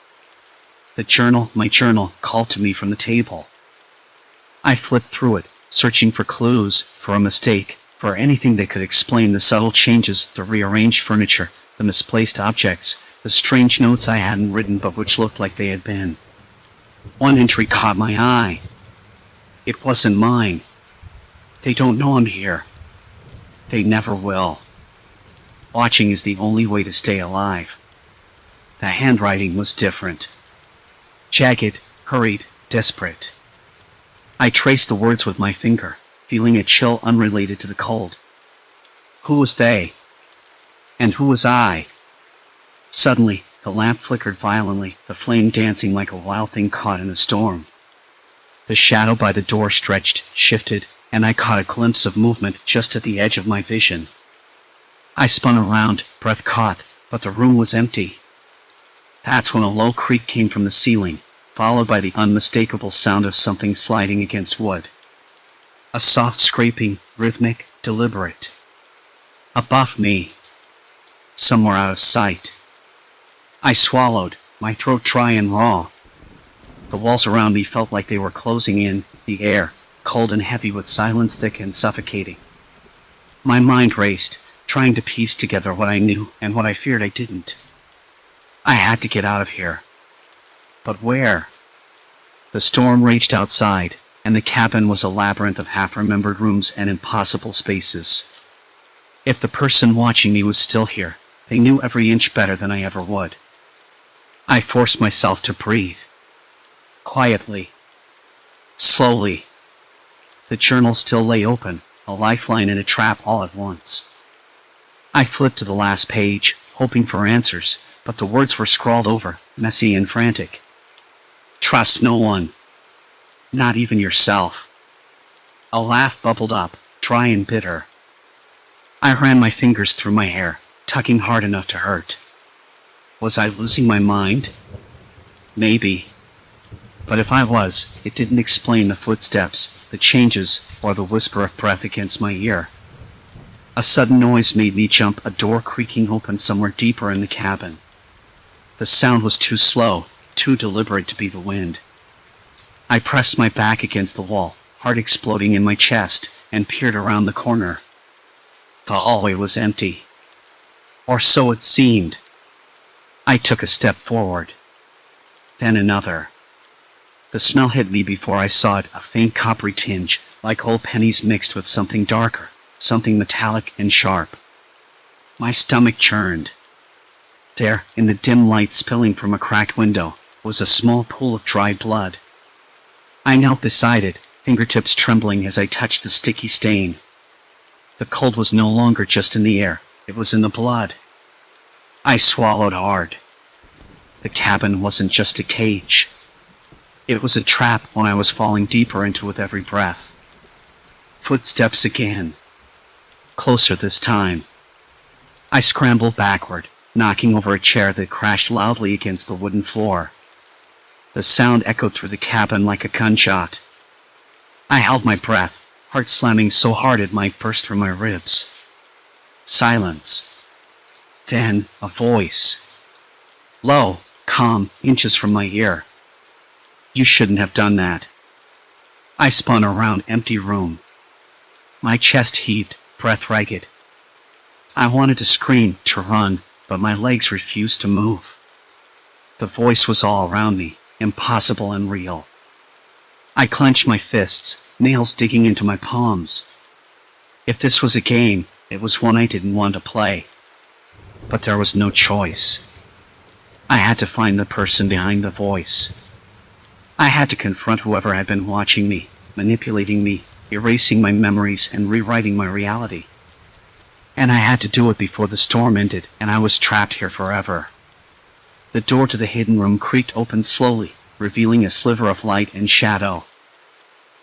The journal, my journal, called to me from the table. I flipped through it, searching for clues, for a mistake, for anything that could explain the subtle changes, the rearranged furniture, the misplaced objects, the strange notes I hadn't written but which looked like they had been. One entry caught my eye. It wasn't mine. They don't know I'm here. They never will. Watching is the only way to stay alive. The handwriting was different. Jagged, hurried, desperate. I traced the words with my finger, feeling a chill unrelated to the cold. Who was they? And who was I? Suddenly, the lamp flickered violently, the flame dancing like a wild thing caught in a storm. The shadow by the door stretched, shifted, and I caught a glimpse of movement just at the edge of my vision. I spun around, breath caught, but the room was empty. That's when a low creak came from the ceiling, followed by the unmistakable sound of something sliding against wood. A soft scraping, rhythmic, deliberate. Above me. Somewhere out of sight. I swallowed, my throat dry and raw. The walls around me felt like they were closing in, the air, cold and heavy with silence thick and suffocating. My mind raced, trying to piece together what I knew and what I feared I didn't. I had to get out of here. But where? The storm raged outside, and the cabin was a labyrinth of half-remembered rooms and impossible spaces. If the person watching me was still here, they knew every inch better than I ever would. I forced myself to breathe. Quietly. Slowly. The journal still lay open, a lifeline and a trap all at once. I flipped to the last page, hoping for answers, but the words were scrawled over, messy and frantic. Trust no one. Not even yourself. A laugh bubbled up, dry and bitter. I ran my fingers through my hair, tugging hard enough to hurt. Was I losing my mind? Maybe. But if I was, it didn't explain the footsteps, the changes, or the whisper of breath against my ear. A sudden noise made me jump, a door creaking open somewhere deeper in the cabin. The sound was too slow, too deliberate to be the wind. I pressed my back against the wall, heart exploding in my chest, and peered around the corner. The hallway was empty. Or so it seemed. I took a step forward. Then another. The smell hit me before I saw it, a faint coppery tinge, like old pennies mixed with something darker, something metallic and sharp. My stomach churned. There, in the dim light spilling from a cracked window, was a small pool of dried blood. I knelt beside it, fingertips trembling as I touched the sticky stain. The cold was no longer just in the air, it was in the blood. I swallowed hard. The cabin wasn't just a cage. It was a trap when I was falling deeper into it with every breath. Footsteps again. Closer this time. I scrambled backward, knocking over a chair that crashed loudly against the wooden floor. The sound echoed through the cabin like a gunshot. I held my breath, heart slamming so hard it might burst through my ribs. Silence. Then a voice. Low, calm, inches from my ear. You shouldn't have done that. I spun around, empty room. My chest heaved, breath ragged. I wanted to scream, to run, but my legs refused to move. The voice was all around me, impossible and real. I clenched my fists, nails digging into my palms. If this was a game, it was one I didn't want to play. But there was no choice. I had to find the person behind the voice. I had to confront whoever had been watching me, manipulating me, erasing my memories and rewriting my reality. And I had to do it before the storm ended and I was trapped here forever. The door to the hidden room creaked open slowly, revealing a sliver of light and shadow.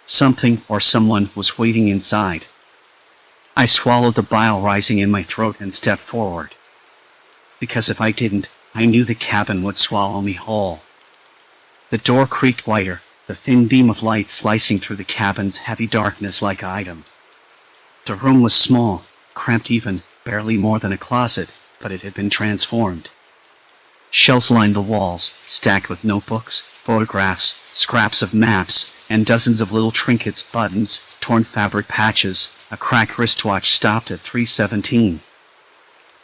Something or someone was waiting inside. I swallowed the bile rising in my throat and stepped forward. Because if I didn't, I knew the cabin would swallow me whole. The door creaked wider, the thin beam of light slicing through the cabin's heavy darkness like item. The room was small, cramped even, barely more than a closet, but it had been transformed. Shelves lined the walls, stacked with notebooks, photographs, scraps of maps, and dozens of little trinkets, buttons, torn fabric patches. A cracked wristwatch stopped at 3:17.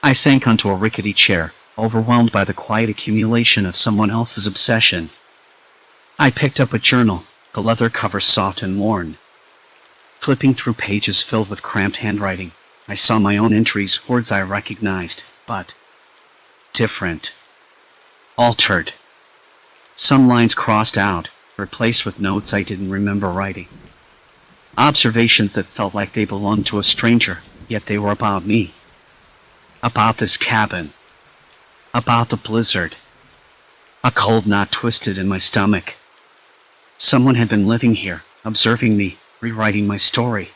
I sank onto a rickety chair, overwhelmed by the quiet accumulation of someone else's obsession. I picked up a journal, the leather cover soft and worn. Flipping through pages filled with cramped handwriting, I saw my own entries, words I recognized, but different. Altered. Some lines crossed out, replaced with notes I didn't remember writing. Observations that felt like they belonged to a stranger, yet they were about me. About this cabin. About the blizzard. A cold knot twisted in my stomach. Someone had been living here, observing me, rewriting my story.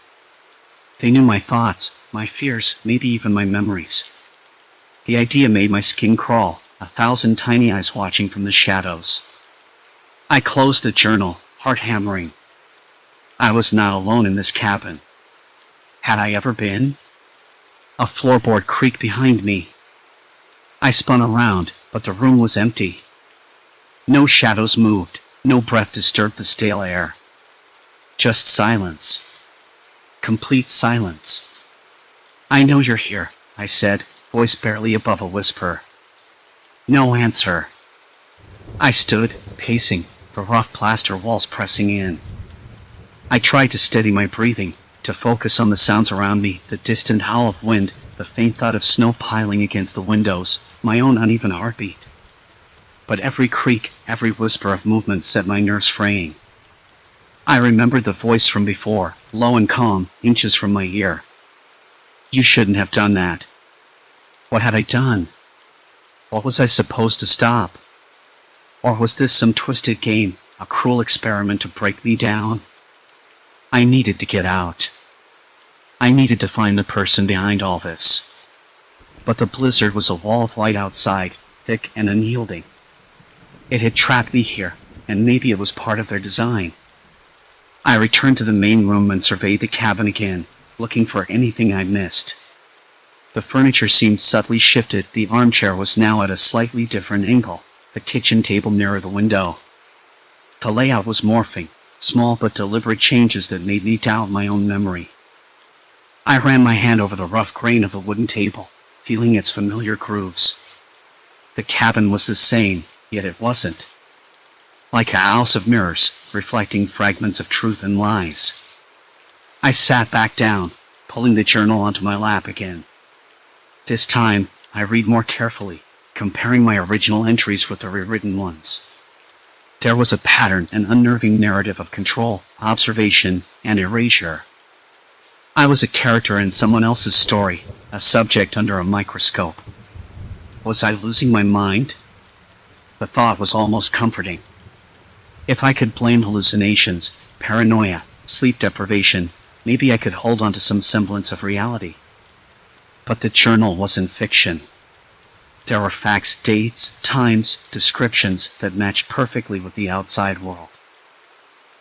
They knew my thoughts, my fears, maybe even my memories. The idea made my skin crawl, 1,000 tiny eyes watching from the shadows. I closed the journal, heart hammering. I was not alone in this cabin. Had I ever been? A floorboard creaked behind me. I spun around, but the room was empty. No shadows moved, no breath disturbed the stale air. Just silence. Complete silence. I know you're here, I said, voice barely above a whisper. No answer. I stood, pacing, the rough plaster walls pressing in. I tried to steady my breathing, to focus on the sounds around me, the distant howl of wind, the faint thud of snow piling against the windows, my own uneven heartbeat. But every creak, every whisper of movement set my nerves fraying. I remembered the voice from before, low and calm, inches from my ear. You shouldn't have done that. What had I done? What was I supposed to stop? Or was this some twisted game, a cruel experiment to break me down? I needed to get out. I needed to find the person behind all this. But the blizzard was a wall of light outside, thick and unyielding. It had trapped me here, and maybe it was part of their design. I returned to the main room and surveyed the cabin again, looking for anything I'd missed. The furniture seemed subtly shifted, the armchair was now at a slightly different angle, the kitchen table nearer the window. The layout was morphing, small but deliberate changes that made me doubt my own memory. I ran my hand over the rough grain of the wooden table, feeling its familiar grooves. The cabin was the same, yet it wasn't. Like a house of mirrors, reflecting fragments of truth and lies. I sat back down, pulling the journal onto my lap again. This time, I read more carefully, comparing my original entries with the rewritten ones. There was a pattern, an unnerving narrative of control, observation, and erasure. I was a character in someone else's story, a subject under a microscope. Was I losing my mind? The thought was almost comforting. If I could blame hallucinations, paranoia, sleep deprivation, maybe I could hold on to some semblance of reality. But the journal wasn't fiction. There were facts, dates, times, descriptions that matched perfectly with the outside world.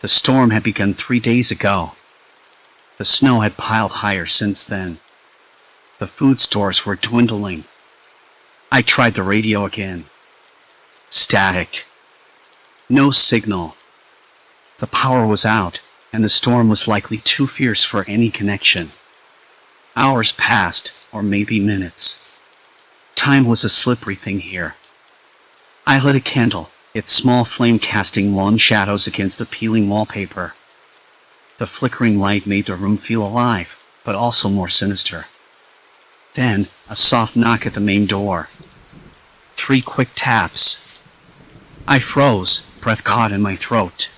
The storm had begun 3 days ago. The snow had piled higher since then. The food stores were dwindling. I tried the radio again. Static. No signal. The power was out, and the storm was likely too fierce for any connection. Hours passed, or maybe minutes. Time was a slippery thing here. I lit a candle, its small flame casting long shadows against the peeling wallpaper. The flickering light made the room feel alive, but also more sinister. Then, a soft knock at the main door. 3 quick taps. I froze, breath caught in my throat.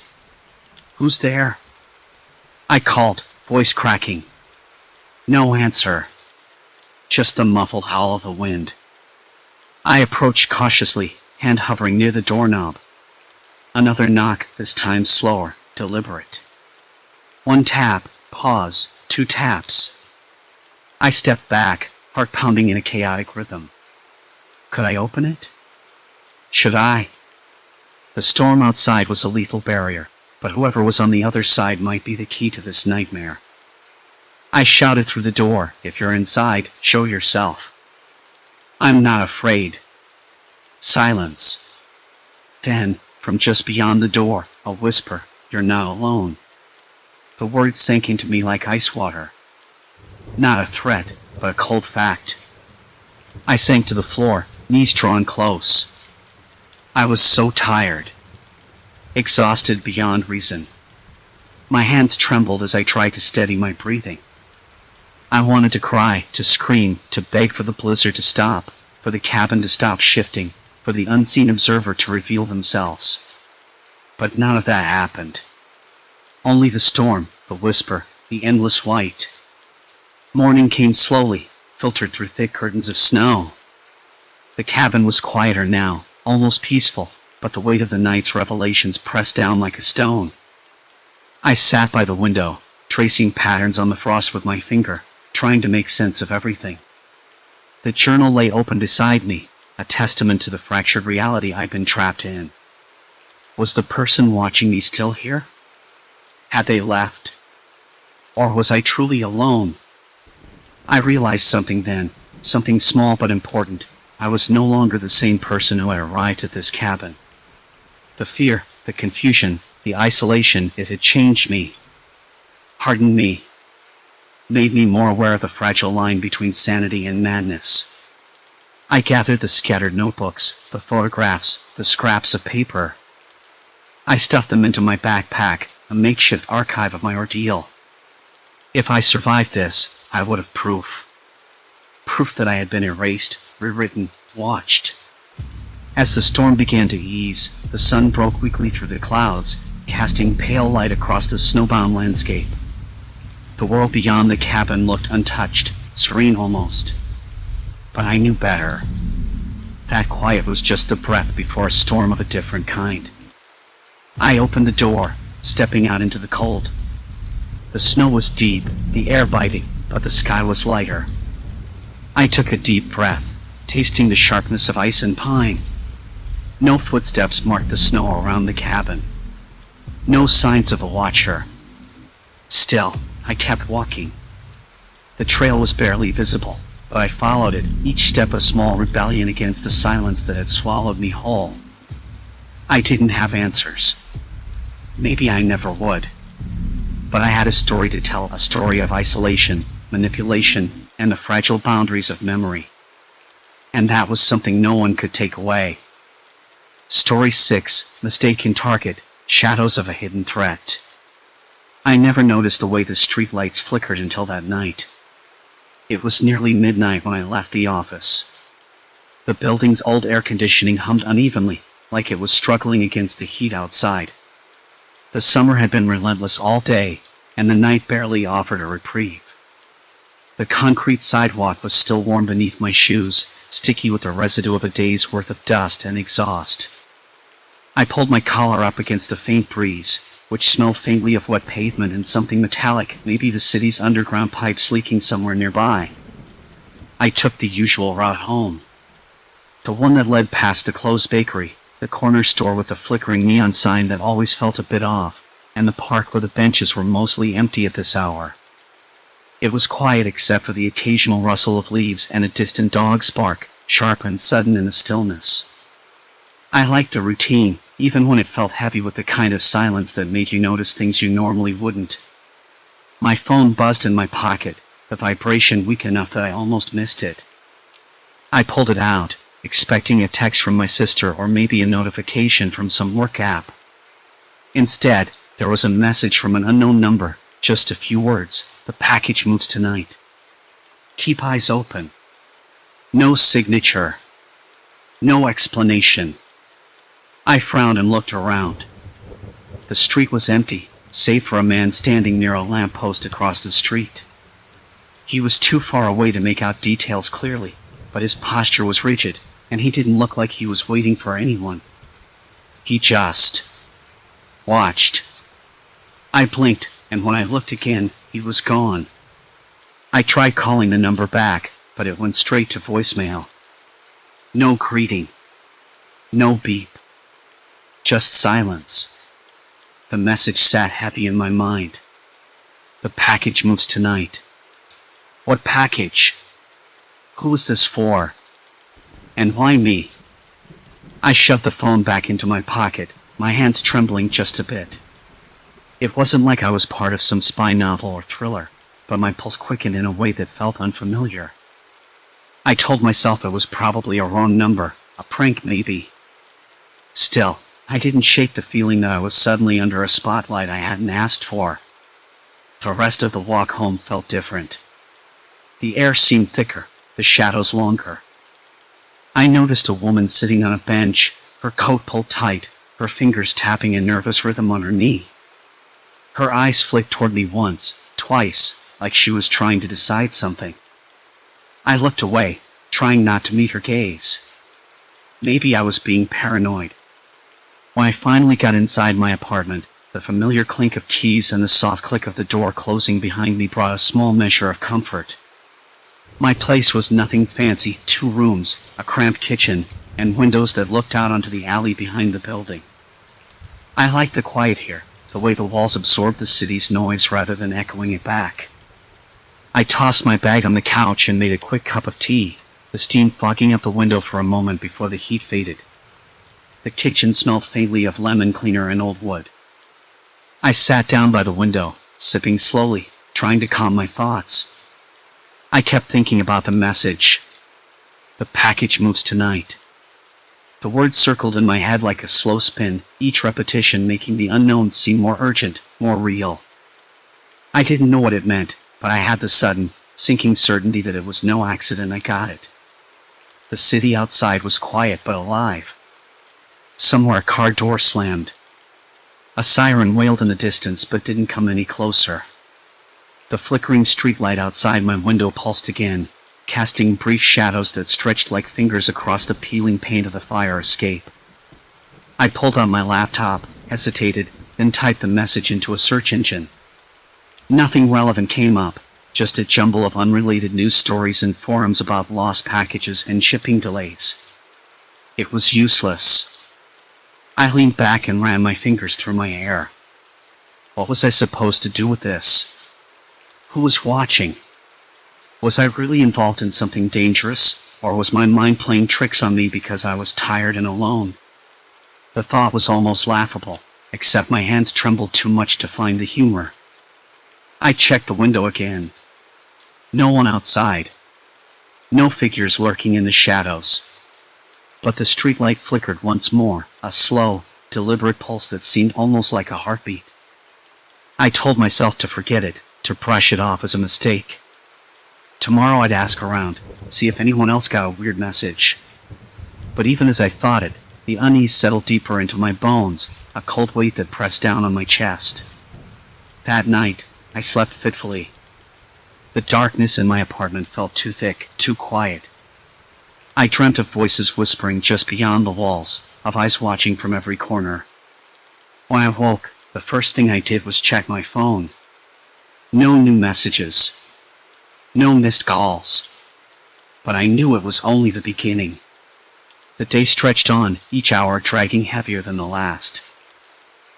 "Who's there?" I called, voice cracking. No answer. Just a muffled howl of the wind. I approached cautiously, hand hovering near the doorknob. Another knock, this time slower, deliberate. 1 tap, pause, 2 taps. I stepped back, heart pounding in a chaotic rhythm. Could I open it? Should I? The storm outside was a lethal barrier, but whoever was on the other side might be the key to this nightmare. I shouted through the door, "If you're inside, show yourself." "I'm not afraid." Silence. Then, from just beyond the door, a whisper, "You're not alone." The words sank into me like ice water. Not a threat, but a cold fact. I sank to the floor, knees drawn close. I was so tired. Exhausted beyond reason. My hands trembled as I tried to steady my breathing. I wanted to cry, to scream, to beg for the blizzard to stop, for the cabin to stop shifting, for the unseen observer to reveal themselves. But none of that happened. Only the storm, the whisper, the endless white. Morning came slowly, filtered through thick curtains of snow. The cabin was quieter now, almost peaceful, but the weight of the night's revelations pressed down like a stone. I sat by the window, tracing patterns on the frost with my finger, trying to make sense of everything. The journal lay open beside me, a testament to the fractured reality I'd been trapped in. Was the person watching me still here? Had they left? Or was I truly alone? I realized something then, something small but important. I was no longer the same person who had arrived at this cabin. The fear, the confusion, the isolation, it had changed me. Hardened me. Made me more aware of the fragile line between sanity and madness. I gathered the scattered notebooks, the photographs, the scraps of paper. I stuffed them into my backpack, a makeshift archive of my ordeal. If I survived this, I would have proof. Proof that I had been erased, rewritten, watched. As the storm began to ease, the sun broke weakly through the clouds, casting pale light across the snowbound landscape. The world beyond the cabin looked untouched, serene almost. But I knew better. That quiet was just a breath before a storm of a different kind. I opened the door, stepping out into the cold. The snow was deep, the air biting, but the sky was lighter. I took a deep breath, tasting the sharpness of ice and pine. No footsteps marked the snow around the cabin. No signs of a watcher. Still, I kept walking. The trail was barely visible, but I followed it, each step a small rebellion against the silence that had swallowed me whole. I didn't have answers. Maybe I never would. But I had a story to tell, a story of isolation, manipulation, and the fragile boundaries of memory. And that was something no one could take away. Story 6, Mistaken Target, Shadows of a Hidden Threat. I never noticed the way the streetlights flickered until that night. It was nearly midnight when I left the office. The building's old air conditioning hummed unevenly, like it was struggling against the heat outside. The summer had been relentless all day, and the night barely offered a reprieve. The concrete sidewalk was still warm beneath my shoes, sticky with the residue of a day's worth of dust and exhaust. I pulled my collar up against a faint breeze, which smelled faintly of wet pavement and something metallic, maybe the city's underground pipes leaking somewhere nearby. I took the usual route home. The one that led past the closed bakery, the corner store with the flickering neon sign that always felt a bit off, and the park where the benches were mostly empty at this hour. It was quiet except for the occasional rustle of leaves and a distant dog's bark, sharp and sudden in the stillness. I liked the routine, even when it felt heavy with the kind of silence that made you notice things you normally wouldn't. My phone buzzed in my pocket, the vibration weak enough that I almost missed it. I pulled it out, expecting a text from my sister or maybe a notification from some work app. Instead, there was a message from an unknown number, just a few words: "The package moves tonight. Keep eyes open." No signature. No explanation. I frowned and looked around. The street was empty, save for a man standing near a lamppost across the street. He was too far away to make out details clearly, but his posture was rigid, and he didn't look like he was waiting for anyone. He just watched. I blinked, and when I looked again, he was gone. I tried calling the number back, but it went straight to voicemail. No greeting. No beep. Just silence. The message sat heavy in my mind. The package moves tonight. What package? Who was this for? And why me? I shoved the phone back into my pocket, my hands trembling just a bit. It wasn't like I was part of some spy novel or thriller, but my pulse quickened in a way that felt unfamiliar. I told myself it was probably a wrong number, a prank maybe. Still, I didn't shake the feeling that I was suddenly under a spotlight I hadn't asked for. The rest of the walk home felt different. The air seemed thicker, the shadows longer. I noticed a woman sitting on a bench, her coat pulled tight, her fingers tapping a nervous rhythm on her knee. Her eyes flicked toward me once, twice, like she was trying to decide something. I looked away, trying not to meet her gaze. Maybe I was being paranoid. When I finally got inside my apartment, the familiar clink of keys and the soft click of the door closing behind me brought a small measure of comfort. My place was nothing fancy: 2 rooms, a cramped kitchen, and windows that looked out onto the alley behind the building. I liked the quiet here, the way the walls absorbed the city's noise rather than echoing it back. I tossed my bag on the couch and made a quick cup of tea, the steam fogging up the window for a moment before the heat faded. The kitchen smelled faintly of lemon cleaner and old wood. I sat down by the window, sipping slowly, trying to calm my thoughts. I kept thinking about the message. The package moves tonight. The words circled in my head like a slow spin, each repetition making the unknown seem more urgent, more real. I didn't know what it meant, but I had the sudden, sinking certainty that it was no accident I got it. The city outside was quiet but alive. Somewhere a car door slammed. A siren wailed in the distance but didn't come any closer. The flickering streetlight outside my window pulsed again, casting brief shadows that stretched like fingers across the peeling paint of the fire escape. I pulled out my laptop, hesitated, then typed the message into a search engine. Nothing relevant came up, just a jumble of unrelated news stories and forums about lost packages and shipping delays. It was useless. I leaned back and ran my fingers through my hair. What was I supposed to do with this? Who was watching? Was I really involved in something dangerous, or was my mind playing tricks on me because I was tired and alone? The thought was almost laughable, except my hands trembled too much to find the humor. I checked the window again. No one outside. No figures lurking in the shadows. But the streetlight flickered once more, a slow, deliberate pulse that seemed almost like a heartbeat. I told myself to forget it, to brush it off as a mistake. Tomorrow I'd ask around, see if anyone else got a weird message. But even as I thought it, the unease settled deeper into my bones, a cold weight that pressed down on my chest. That night, I slept fitfully. The darkness in my apartment felt too thick, too quiet. I dreamt of voices whispering just beyond the walls, of eyes watching from every corner. When I woke, the first thing I did was check my phone. No new messages. No missed calls. But I knew it was only the beginning. The day stretched on, each hour dragging heavier than the last.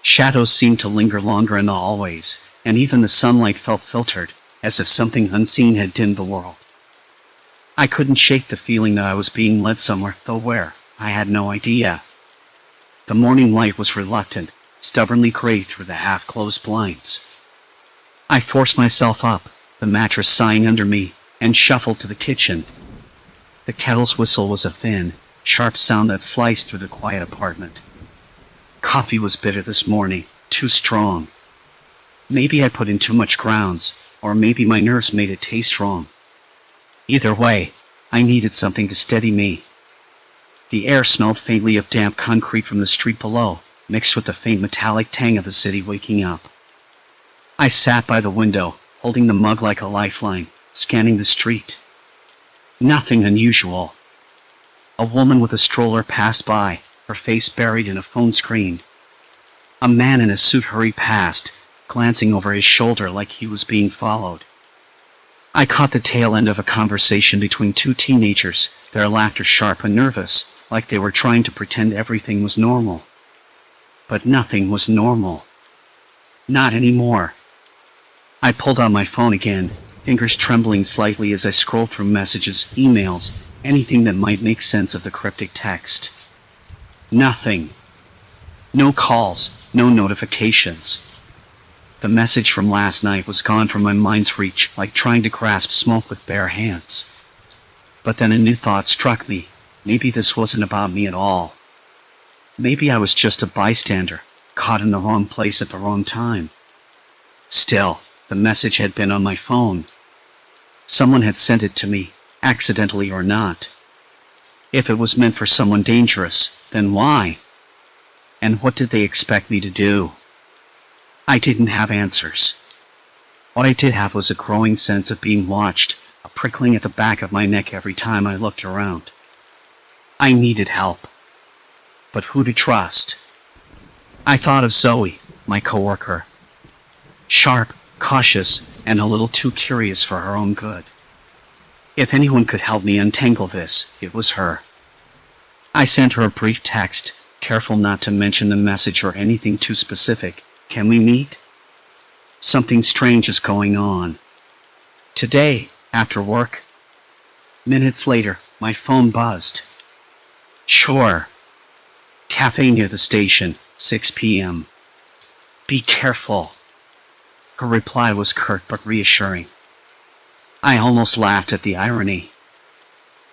Shadows seemed to linger longer in the hallways, and even the sunlight felt filtered, as if something unseen had dimmed the world. I couldn't shake the feeling that I was being led somewhere, though where, I had no idea. The morning light was reluctant, stubbornly gray through the half-closed blinds. I forced myself up, the mattress sighing under me, and shuffled to the kitchen. The kettle's whistle was a thin, sharp sound that sliced through the quiet apartment. Coffee was bitter this morning, too strong. Maybe I put in too much grounds, or maybe my nerves made it taste wrong. Either way, I needed something to steady me. The air smelled faintly of damp concrete from the street below, mixed with the faint metallic tang of the city waking up. I sat by the window, holding the mug like a lifeline, scanning the street. Nothing unusual. A woman with a stroller passed by, her face buried in a phone screen. A man in a suit hurried past, glancing over his shoulder like he was being followed. I caught the tail end of a conversation between two teenagers, their laughter sharp and nervous, like they were trying to pretend everything was normal. But nothing was normal. Not anymore. I pulled out my phone again, fingers trembling slightly as I scrolled through messages, emails, anything that might make sense of the cryptic text. Nothing. No calls, no notifications. The message from last night was gone from my mind's reach, like trying to grasp smoke with bare hands. But then a new thought struck me. Maybe this wasn't about me at all. Maybe I was just a bystander, caught in the wrong place at the wrong time. Still, the message had been on my phone. Someone had sent it to me, accidentally or not. If it was meant for someone dangerous, then why? And what did they expect me to do? I didn't have answers. What I did have was a growing sense of being watched, a prickling at the back of my neck every time I looked around. I needed help. But who to trust? I thought of Zoe, my coworker. Sharp, cautious, and a little too curious for her own good. If anyone could help me untangle this, it was her. I sent her a brief text, careful not to mention the message or anything too specific. Can we meet? Something strange is going on. Today, after work. Minutes later, my phone buzzed. Sure. Cafe near the station, 6 p.m. Be careful. Her reply was curt but reassuring. I almost laughed at the irony.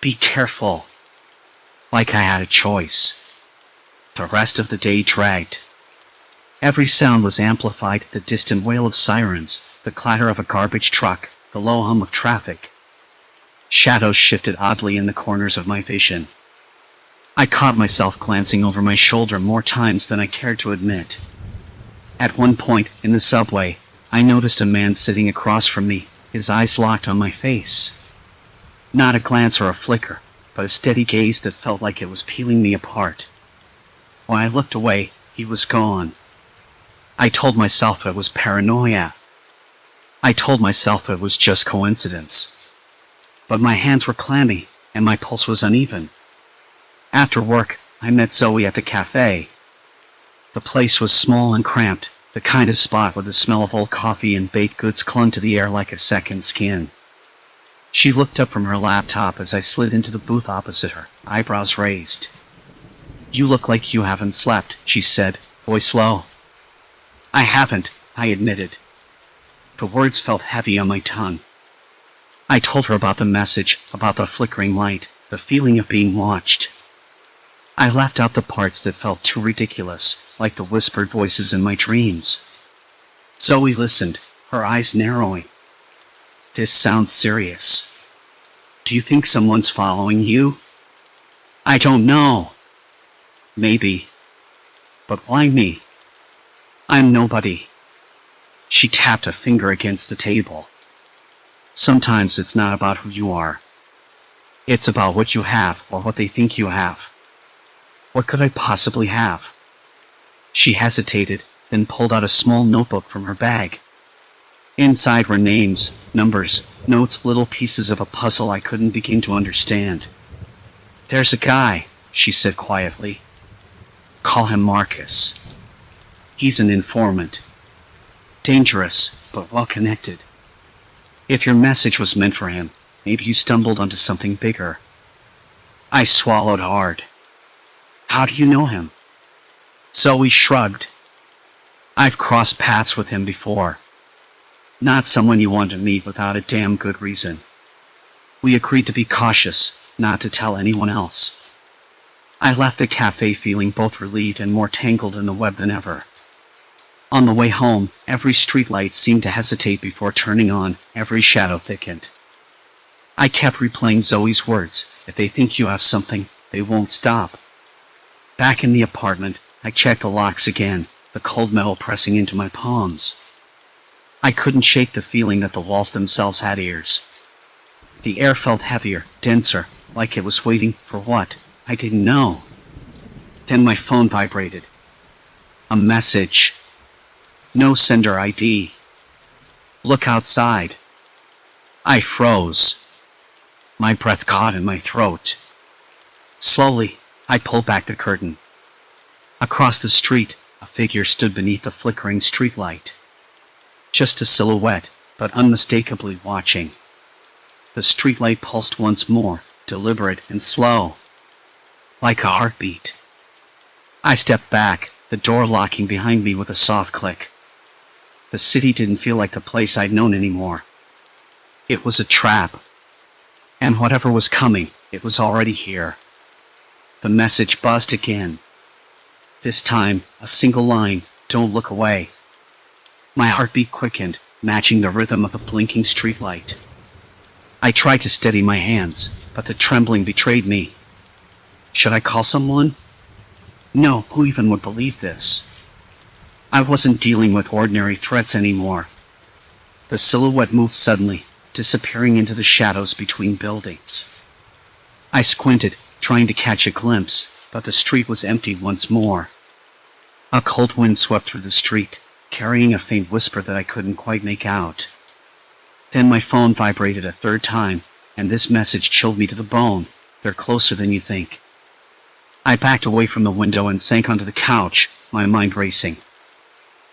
Be careful. Like I had a choice. The rest of the day dragged. Every sound was amplified, the distant wail of sirens, the clatter of a garbage truck, the low hum of traffic. Shadows shifted oddly in the corners of my vision. I caught myself glancing over my shoulder more times than I cared to admit. At one point, in the subway, I noticed a man sitting across from me, his eyes locked on my face. Not a glance or a flicker, but a steady gaze that felt like it was peeling me apart. When I looked away, he was gone. I told myself it was paranoia. I told myself it was just coincidence. But my hands were clammy, and my pulse was uneven. After work, I met Zoe at the cafe. The place was small and cramped, the kind of spot where the smell of old coffee and baked goods clung to the air like a second skin. She looked up from her laptop as I slid into the booth opposite her, eyebrows raised. You look like you haven't slept, she said, voice low. I haven't, I admitted. The words felt heavy on my tongue. I told her about the message, about the flickering light, the feeling of being watched. I left out the parts that felt too ridiculous, like the whispered voices in my dreams. Zoe listened, her eyes narrowing. This sounds serious. Do you think someone's following you? I don't know. Maybe. But why me? I'm nobody. She tapped a finger against the table. Sometimes it's not about who you are. It's about what you have or what they think you have. What could I possibly have? She hesitated, then pulled out a small notebook from her bag. Inside were names, numbers, notes, little pieces of a puzzle I couldn't begin to understand. "There's a guy," she said quietly. "Call him Marcus. He's an informant. Dangerous, but well-connected. If your message was meant for him, maybe you stumbled onto something bigger." I swallowed hard. "How do you know him?" Zoe shrugged. "I've crossed paths with him before. Not someone you want to meet without a damn good reason. We agreed to be cautious, not to tell anyone else." I left the cafe feeling both relieved and more tangled in the web than ever. On the way home, every streetlight seemed to hesitate before turning on, every shadow thickened. I kept replaying Zoe's words, "If they think you have something, they won't stop." Back in the apartment, I checked the locks again, the cold metal pressing into my palms. I couldn't shake the feeling that the walls themselves had ears. The air felt heavier, denser, like it was waiting for what? I didn't know. Then my phone vibrated. A message. No sender ID. Look outside. I froze. My breath caught in my throat. Slowly, I pulled back the curtain. Across the street, a figure stood beneath the flickering streetlight. Just a silhouette, but unmistakably watching. The streetlight pulsed once more, deliberate and slow. Like a heartbeat. I stepped back, the door locking behind me with a soft click. The city didn't feel like the place I'd known anymore. It was a trap. And whatever was coming, it was already here. The message buzzed again. This time, a single line, "Don't look away." My heartbeat quickened, matching the rhythm of the blinking streetlight. I tried to steady my hands, but the trembling betrayed me. Should I call someone? No, who even would believe this? I wasn't dealing with ordinary threats anymore. The silhouette moved suddenly, disappearing into the shadows between buildings. I squinted, trying to catch a glimpse, but the street was empty once more. A cold wind swept through the street, carrying a faint whisper that I couldn't quite make out. Then my phone vibrated a third time, and this message chilled me to the bone. "They're closer than you think." I backed away from the window and sank onto the couch, my mind racing.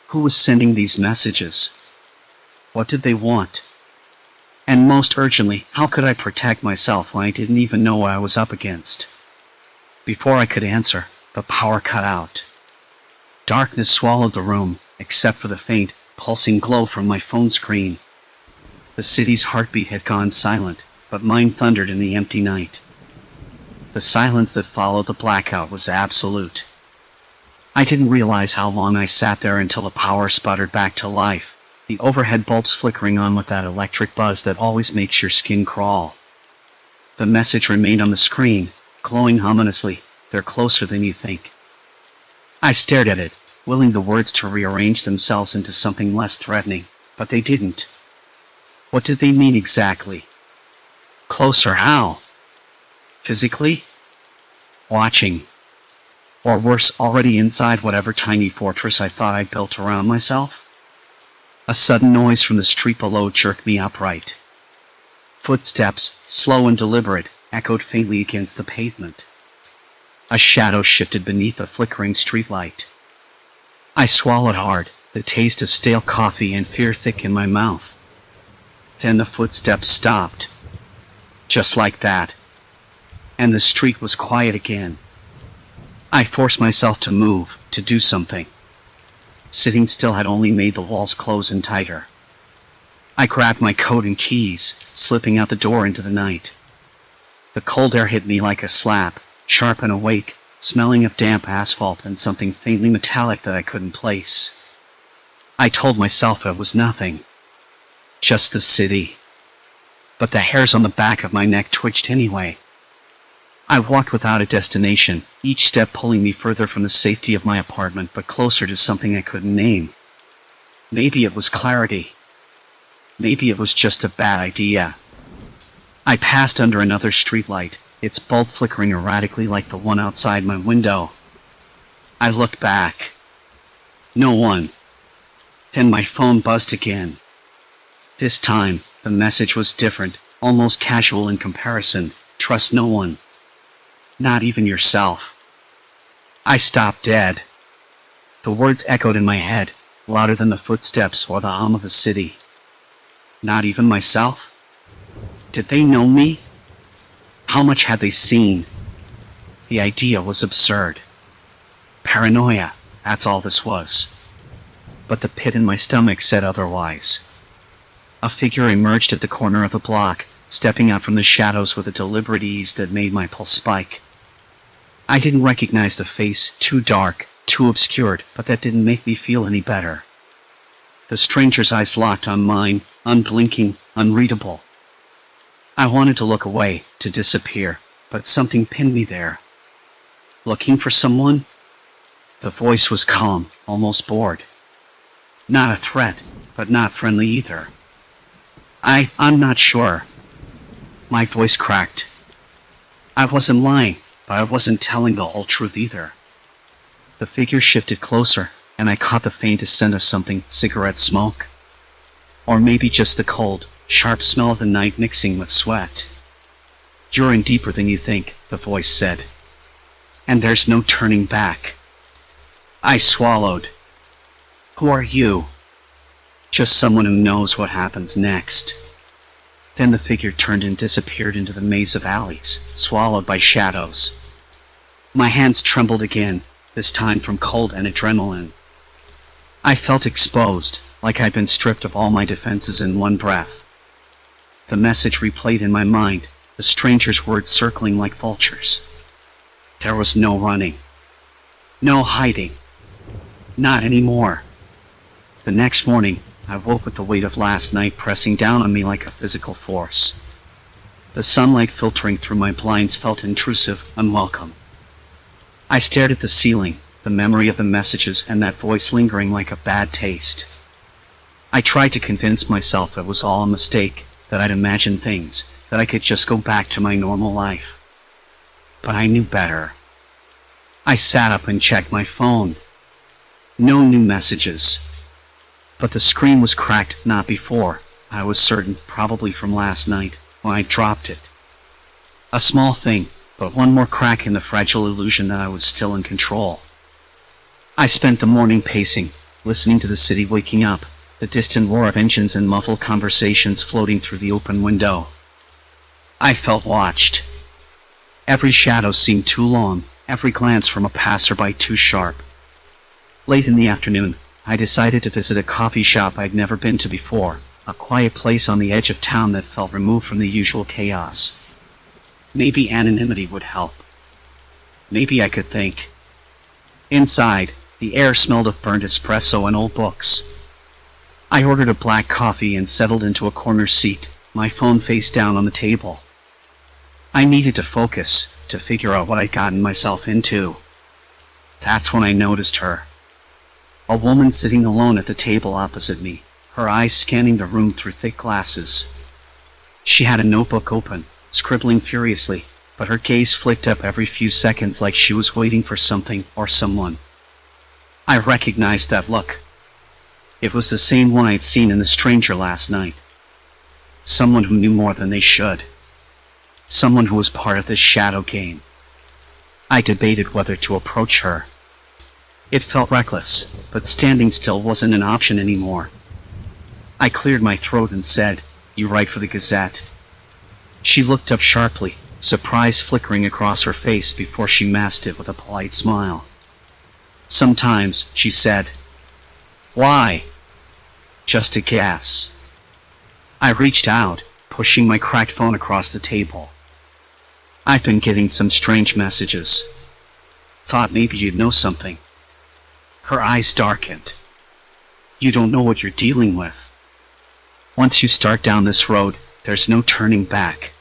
Who was sending these messages? What did they want? And most urgently, how could I protect myself when I didn't even know what I was up against? Before I could answer, the power cut out. Darkness swallowed the room, except for the faint, pulsing glow from my phone screen. The city's heartbeat had gone silent, but mine thundered in the empty night. The silence that followed the blackout was absolute. I didn't realize how long I sat there until the power sputtered back to life, the overhead bulbs flickering on with that electric buzz that always makes your skin crawl. The message remained on the screen, glowing ominously, "They're closer than you think." I stared at it, willing the words to rearrange themselves into something less threatening, but they didn't. What did they mean exactly? Closer how? Physically? Watching. Or worse, already inside whatever tiny fortress I thought I'd built around myself? A sudden noise from the street below jerked me upright. Footsteps, slow and deliberate, echoed faintly against the pavement. A shadow shifted beneath the flickering streetlight. I swallowed hard, the taste of stale coffee and fear thick in my mouth. Then the footsteps stopped. Just like that. And the street was quiet again. I forced myself to move, to do something. Sitting still had only made the walls close in tighter. I grabbed my coat and keys, slipping out the door into the night. The cold air hit me like a slap, sharp and awake, smelling of damp asphalt and something faintly metallic that I couldn't place. I told myself it was nothing. Just the city. But the hairs on the back of my neck twitched anyway. I walked without a destination, each step pulling me further from the safety of my apartment but closer to something I couldn't name. Maybe it was clarity. Maybe it was just a bad idea. I passed under another streetlight, its bulb flickering erratically like the one outside my window. I looked back. No one. Then my phone buzzed again. This time, the message was different, almost casual in comparison. Trust no one. Not even yourself. I stopped dead. The words echoed in my head, louder than the footsteps or the hum of the city. Not even myself? Did they know me? How much had they seen? The idea was absurd. Paranoia, that's all this was. But the pit in my stomach said otherwise. A figure emerged at the corner of the block, stepping out from the shadows with a deliberate ease that made my pulse spike. I didn't recognize the face, too dark, too obscured, but that didn't make me feel any better. The stranger's eyes locked on mine, unblinking, unreadable. I wanted to look away, to disappear, but something pinned me there. Looking for someone? The voice was calm, almost bored. Not a threat, but not friendly either. I'm not sure. My voice cracked. I wasn't lying, but I wasn't telling the whole truth either. The figure shifted closer, and I caught the faintest scent of something, cigarette smoke. Or maybe just the cold, sharp smell of the night mixing with sweat. You're in deeper than you think, the voice said. And there's no turning back. I swallowed. Who are you? Just someone who knows what happens next. Then the figure turned and disappeared into the maze of alleys, swallowed by shadows. My hands trembled again, this time from cold and adrenaline. I felt exposed, like I'd been stripped of all my defenses in one breath. The message replayed in my mind, the stranger's words circling like vultures. There was no running. No hiding. Not anymore. The next morning, I woke with the weight of last night pressing down on me like a physical force. The sunlight filtering through my blinds felt intrusive, unwelcome. I stared at the ceiling, the memory of the messages and that voice lingering like a bad taste. I tried to convince myself it was all a mistake, that I'd imagined things, that I could just go back to my normal life. But I knew better. I sat up and checked my phone. No new messages. But the screen was cracked, not before, I was certain, probably from last night, when I dropped it. A small thing, but one more crack in the fragile illusion that I was still in control. I spent the morning pacing, listening to the city waking up, the distant roar of engines and muffled conversations floating through the open window. I felt watched. Every shadow seemed too long, every glance from a passerby too sharp. Late in the afternoon, I decided to visit a coffee shop I'd never been to before, a quiet place on the edge of town that felt removed from the usual chaos. Maybe anonymity would help. Maybe I could think. Inside, the air smelled of burnt espresso and old books. I ordered a black coffee and settled into a corner seat, my phone face down on the table. I needed to focus, to figure out what I'd gotten myself into. That's when I noticed her. A woman sitting alone at the table opposite me, her eyes scanning the room through thick glasses. She had a notebook open, scribbling furiously, but her gaze flicked up every few seconds like she was waiting for something or someone. I recognized that look. It was the same one I'd seen in the stranger last night. Someone who knew more than they should. Someone who was part of this shadow game. I debated whether to approach her. It felt reckless, but standing still wasn't an option anymore. I cleared my throat and said, "You write for the Gazette?" She looked up sharply, surprise flickering across her face before she masked it with a polite smile. "Sometimes," she said. "Why?" "Just a guess." I reached out, pushing my cracked phone across the table. "I've been getting some strange messages. Thought maybe you'd know something." Her eyes darkened. "You don't know what you're dealing with. Once you start down this road, there's no turning back."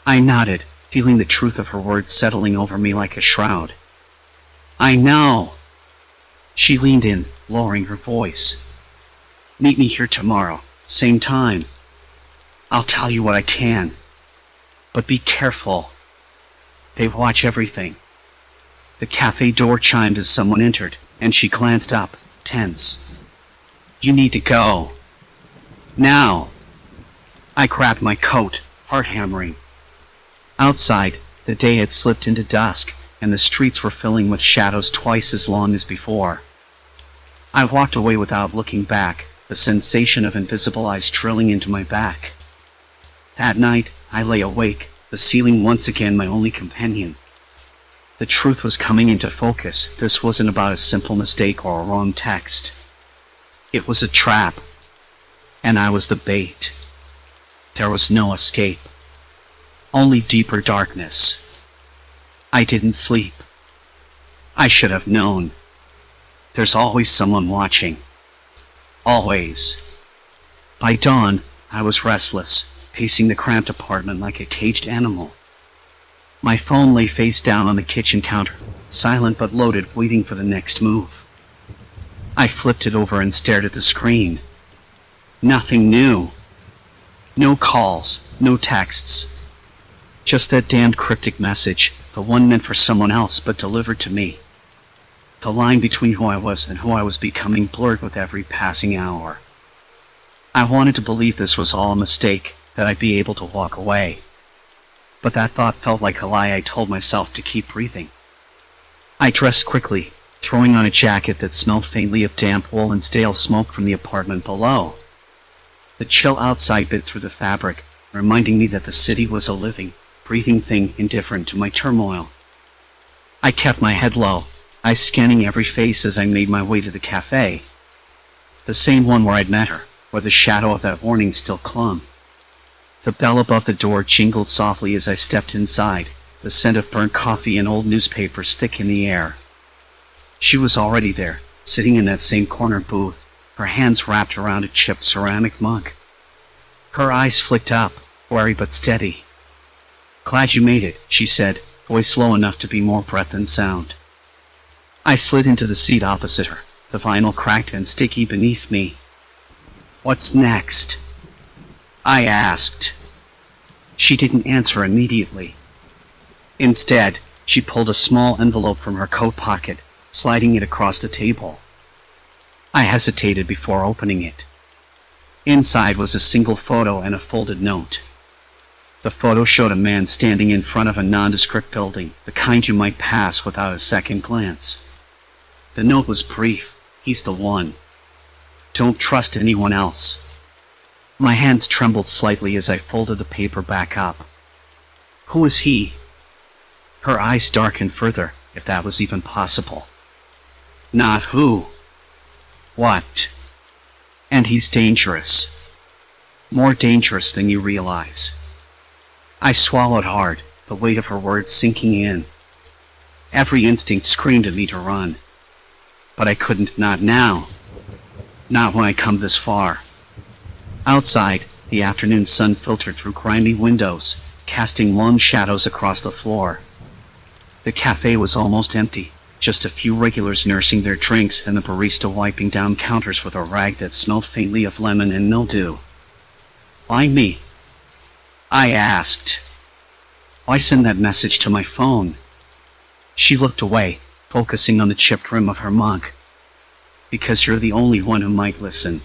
I nodded, feeling the truth of her words settling over me like a shroud. "I know." She leaned in, lowering her voice. "Meet me here tomorrow, same time. I'll tell you what I can. But be careful. They watch everything. The cafe door chimed as someone entered, and she glanced up, tense. You need to go. Now. I grabbed my coat, heart hammering. Outside, the day had slipped into dusk, and the streets were filling with shadows twice as long as before. I walked away without looking back, the sensation of invisible eyes drilling into my back. That night, I lay awake, the ceiling once again my only companion. The truth was coming into focus. This wasn't about a simple mistake or a wrong text. It was a trap, and I was the bait. There was no escape. Only deeper darkness. I didn't sleep. I should have known. There's always someone watching. Always. By dawn, I was restless, pacing the cramped apartment like a caged animal. My phone lay face down on the kitchen counter, silent but loaded, waiting for the next move. I flipped it over and stared at the screen. Nothing new. No calls, no texts. Just that damned cryptic message, the one meant for someone else but delivered to me. The line between who I was and who I was becoming blurred with every passing hour. I wanted to believe this was all a mistake, that I'd be able to walk away. But that thought felt like a lie I told myself to keep breathing. I dressed quickly, throwing on a jacket that smelled faintly of damp wool and stale smoke from the apartment below. The chill outside bit through the fabric, reminding me that the city was a living, breathing thing indifferent to my turmoil. I kept my head low, eyes scanning every face as I made my way to the cafe. The same one where I'd met her, where the shadow of that warning still clung. The bell above the door jingled softly as I stepped inside, the scent of burnt coffee and old newspapers thick in the air. She was already there, sitting in that same corner booth, her hands wrapped around a chipped ceramic mug. Her eyes flicked up, wary but steady. "Glad you made it," she said, voice low enough to be more breath than sound. I slid into the seat opposite her, the vinyl cracked and sticky beneath me. "What's next?" I asked. She didn't answer immediately. Instead, she pulled a small envelope from her coat pocket, sliding it across the table. I hesitated before opening it. Inside was a single photo and a folded note. The photo showed a man standing in front of a nondescript building, the kind you might pass without a second glance. The note was brief. "He's the one. Don't trust anyone else." My hands trembled slightly as I folded the paper back up. Who is he? Her eyes darkened further, if that was even possible. Not who. What? And he's dangerous. More dangerous than you realize. I swallowed hard, the weight of her words sinking in. Every instinct screamed at me to run. But I couldn't, not now. Not when I come this far. Outside, the afternoon sun filtered through grimy windows, casting long shadows across the floor. The cafe was almost empty, just a few regulars nursing their drinks and the barista wiping down counters with a rag that smelled faintly of lemon and mildew. "Why me?" I asked. "Why send that message to my phone?" She looked away, focusing on the chipped rim of her mug. "Because you're the only one who might listen.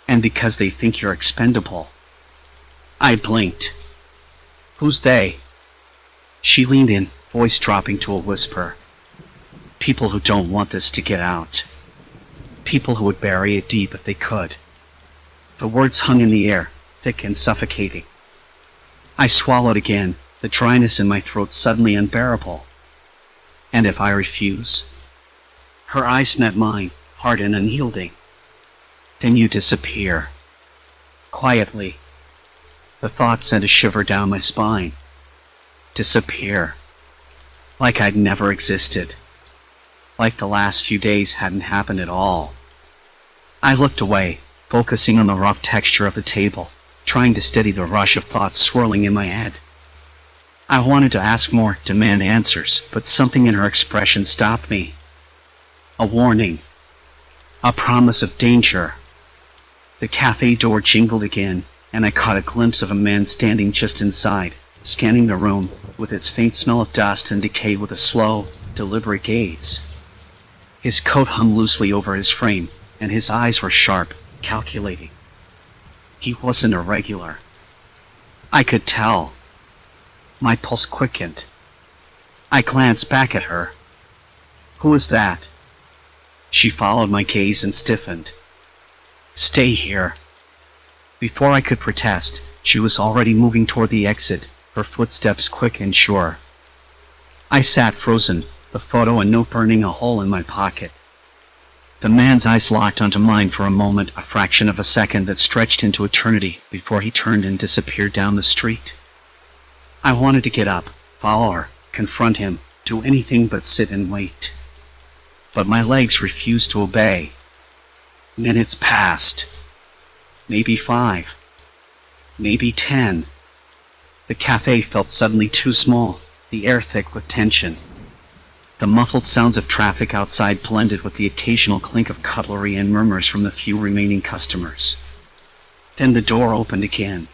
And because they think you're expendable." I blinked. "Who's they?" She leaned in, voice dropping to a whisper. "People who don't want this to get out. People who would bury it deep if they could." The words hung in the air, thick and suffocating. I swallowed again, the dryness in my throat suddenly unbearable. "And if I refuse?" Her eyes met mine, hard and unyielding. "Then you disappear." Quietly. The thought sent a shiver down my spine. Disappear. Like I'd never existed. Like the last few days hadn't happened at all. I looked away, focusing on the rough texture of the table, trying to steady the rush of thoughts swirling in my head. I wanted to ask more, demand answers, but something in her expression stopped me. A warning. A promise of danger. The cafe door jingled again, and I caught a glimpse of a man standing just inside, scanning the room with its faint smell of dust and decay with a slow, deliberate gaze. His coat hung loosely over his frame, and his eyes were sharp, calculating. He wasn't a regular. I could tell. My pulse quickened. I glanced back at her. Who is that? She followed my gaze and stiffened. Stay here. Before I could protest, she was already moving toward the exit, her footsteps quick and sure. I sat frozen, the photo and note burning a hole in my pocket. The man's eyes locked onto mine for a moment, a fraction of a second that stretched into eternity before he turned and disappeared down the street. I wanted to get up, follow her, confront him, do anything but sit and wait. But my legs refused to obey. Minutes passed. Maybe 5. Maybe 10. The cafe felt suddenly too small, the air thick with tension. The muffled sounds of traffic outside blended with the occasional clink of cutlery and murmurs from the few remaining customers. Then the door opened again.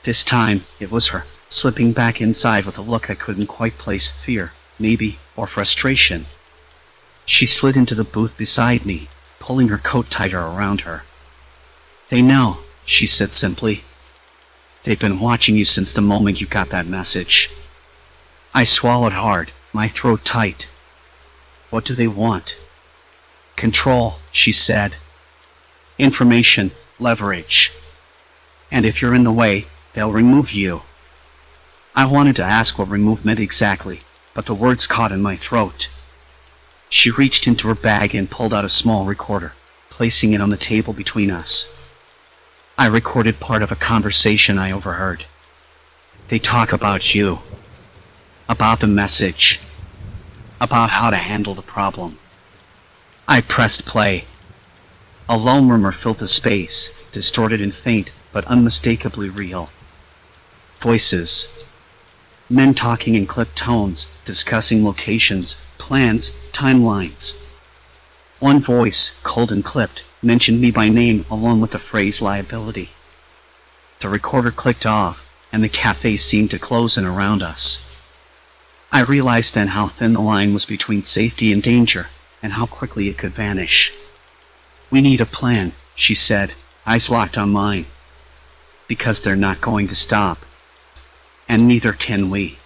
This time, it was her, slipping back inside with a look I couldn't quite place, fear, maybe, or frustration. She slid into the booth beside me, pulling her coat tighter around her. They know, she said simply. They've been watching you since the moment you got that message. I swallowed hard, my throat tight. What do they want? Control, she said. Information, leverage. And if you're in the way, they'll remove you. I wanted to ask what remove meant exactly, but the words caught in my throat. She reached into her bag and pulled out a small recorder, placing it on the table between us. I recorded part of a conversation I overheard. They talk about you. About the message. About how to handle the problem. I pressed play. A low murmur filled the space, distorted and faint, but unmistakably real. Voices. Men talking in clipped tones, discussing locations, plans, timelines. One voice, cold and clipped, mentioned me by name along with the phrase liability. The recorder clicked off, and the cafe seemed to close in around us. I realized then how thin the line was between safety and danger, and how quickly it could vanish. We need a plan, she said, eyes locked on mine. Because they're not going to stop. And neither can we.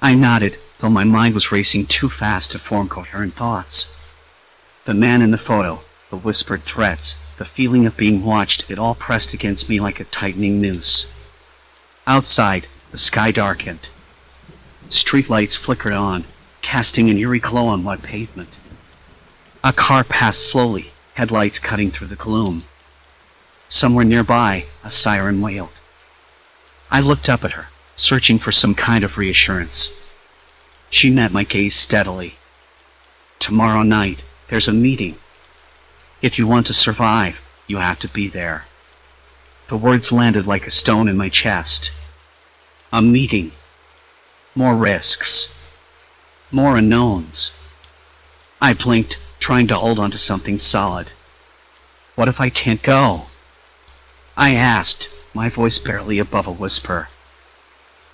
I nodded, though my mind was racing too fast to form coherent thoughts. The man in the photo, the whispered threats, the feeling of being watched, it all pressed against me like a tightening noose. Outside, the sky darkened. Streetlights flickered on, casting an eerie glow on wet pavement. A car passed slowly, headlights cutting through the gloom. Somewhere nearby, a siren wailed. I looked up at her, searching for some kind of reassurance. She met my gaze steadily. Tomorrow night, there's a meeting. If you want to survive, you have to be there. The words landed like a stone in my chest. A meeting. More risks. More unknowns. I blinked, trying to hold on to something solid. What if I can't go? I asked, my voice barely above a whisper.